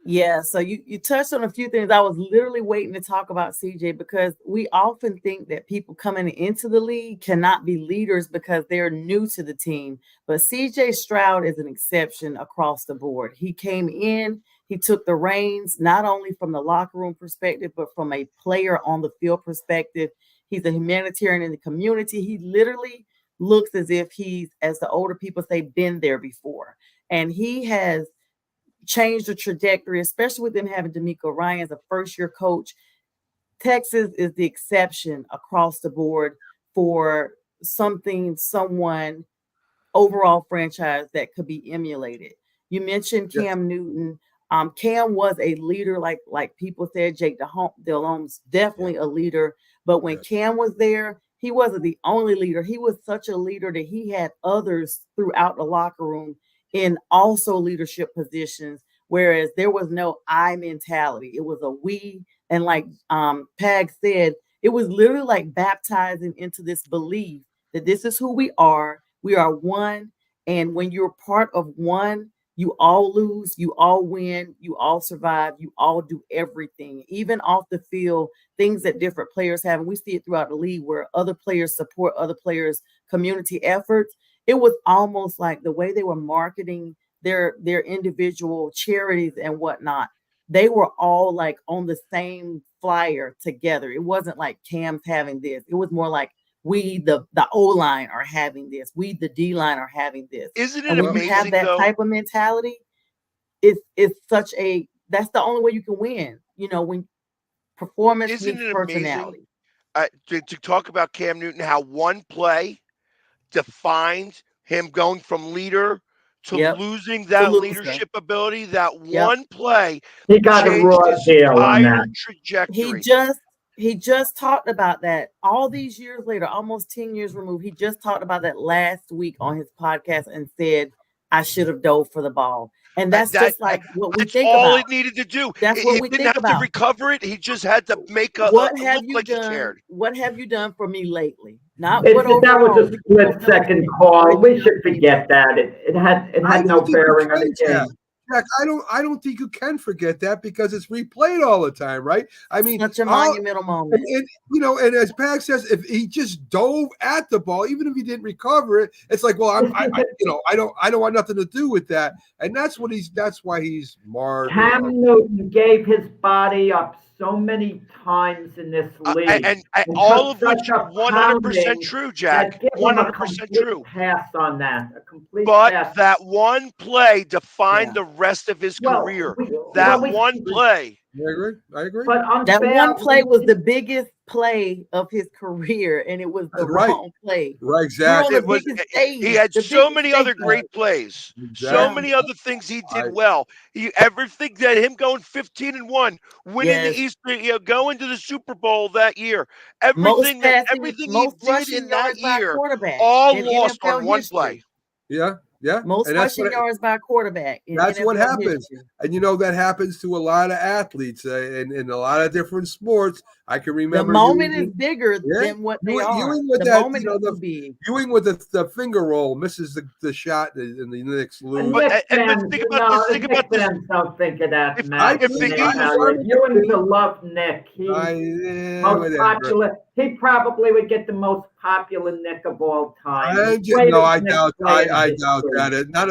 F: Yeah, so you touched on a few things. I was literally waiting to talk about CJ, because we often think that people coming into the league cannot be leaders because they're new to the team. But CJ Stroud is an exception across the board. He came in, he took the reins, not only from the locker room perspective, but from a player on the field perspective. He's a humanitarian in the community. He literally looks as if he's, as the older people say, been there before. And he has changed the trajectory, especially with them having DeMeco Ryan as a first-year coach. Texas is the exception across the board for someone overall franchise that could be emulated. You mentioned Cam Newton. Cam was a leader, like people said. Jake Delhomme's definitely a leader. But when Cam was there, he wasn't the only leader. He was such a leader that he had others throughout the locker room in also leadership positions, whereas there was no I mentality. It was a we. And like Pag said, it was literally like baptizing into this belief that this is who we are. We are one. And when you're part of one, you all lose, you all win, you all survive, you all do everything, even off the field, things that different players have. And we see it throughout the league where other players support other players' community efforts. It was almost like the way they were marketing their individual charities and whatnot. They were all like on the same flyer together. It wasn't like Cam's having this. It was more like we, the O-line, are having this. We, the D-line, are having this.
B: Isn't it
F: and when
B: amazing,
F: you have that
B: though?
F: type of mentality, it's such a, that's the only way you can win. When performance
B: Isn't
F: meets
B: it amazing?
F: personality.
B: To talk about Cam Newton, how one play defined him going from leader to
F: Yep.
B: losing
F: To
B: that
F: loser.
B: leadership ability. That
F: Yep.
B: one play
E: He got a
B: changed
E: raw
B: his
E: deal on
B: entire
E: that.
B: trajectory.
F: He just talked about that all these years later, almost 10 years removed. He just talked about that last week on his podcast and said, I should have dove for the ball. And that's just like what we
B: That's
F: think
B: all
F: about.
B: it needed to do.
F: That's
B: He
F: what we
B: didn't
F: think
B: have to
F: about.
B: recover it. He just had to make a
F: What have
B: look
F: you
B: like he
F: done?
B: cared.
F: What have you done for me lately? Not
E: That
F: what
E: was
F: overall.
E: a split-second call. We should forget that. It had no bearing on the game.
A: Jack, I don't think you can forget that because it's replayed all the time, right? I mean,
F: Such a monumental moment.
A: And as Pax says, if he just dove at the ball, even if he didn't recover it, it's like, well, I don't want nothing to do with that, and that's why he's marred.
E: Cam Newton gave his body up so many times in this league,
B: and all of which
E: such a
B: 100% true, Jack.
E: that give him a
B: 100%
E: complete
B: true.
E: pass on that. A complete
B: But
E: pass.
B: that one play defined
F: Yeah.
B: the rest of his
E: Well,
B: career.
E: we-
B: That
E: well, we-
B: one play.
A: I agree.
E: But
F: That
E: unfair,
F: one play was the biggest play of his career, and it was the
A: Right.
F: wrong play.
A: Right, exactly.
F: We're on the biggest stage.
B: He had
F: the
B: so
F: biggest
B: many other
F: stage.
B: great plays, so
A: Exactly.
B: many other things he did
A: Right.
B: well. Everything that him going 15-1, winning the
F: Yes.
B: Eastern, going to the Super Bowl that year,
F: Most
B: everything he
F: most
B: did
F: rushing
B: in that
F: yards by a
B: year,
F: quarterback
B: all
F: in
B: lost
F: NFL
B: on one
F: history.
B: play.
A: Yeah.
F: Most
A: And that's
F: rushing yards by a quarterback. In
A: That's what
F: NFL
A: happens.
F: history.
A: And that happens to a lot of athletes in a lot of different sports. I can
F: The
A: remember
F: moment
A: Ewing,
F: is bigger than what they are.
A: Ewing with
F: The
A: that,
F: moment is too big.
A: Ewing with the finger roll misses the shot and the Knicks lose.
B: But-
E: Knicks
B: and
E: fans,
B: think about this, think about this.
E: fans don't think of that,
B: If-
E: Matt.
B: if the Eagles-
E: Ewing's a love Nick. He's most
A: Whatever.
E: popular. He probably would get the most popular Nick of all time.
A: I
E: He's greatest
A: doubt
E: Knicks player in
A: I doubt
E: history.
A: that. Not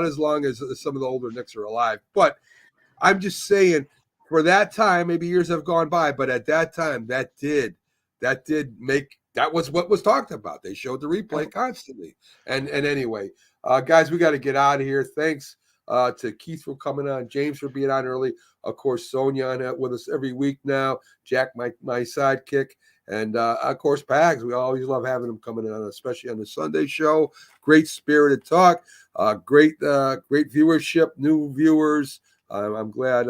A: as long as some of the older Knicks are alive. But I'm just saying, for that time, maybe years have gone by, but at that time, that was what was talked about. They showed the replay constantly. And anyway, guys, we got to get out of here. Thanks to Keith for coming on, James for being on early. Of course, Sonia on with us every week now. Jack, my sidekick. And of course, Pags. We always love having him coming on, especially on the Sunday show. Great spirited talk, great viewership, new viewers. I'm glad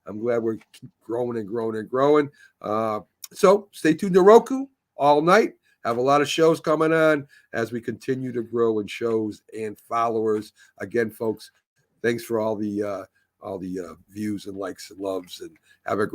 A: we're keep growing and growing and growing. So stay tuned to Roku all night. Have a lot of shows coming on as we continue to grow in shows and followers. Again, folks, thanks for all the views and likes and loves, and have a great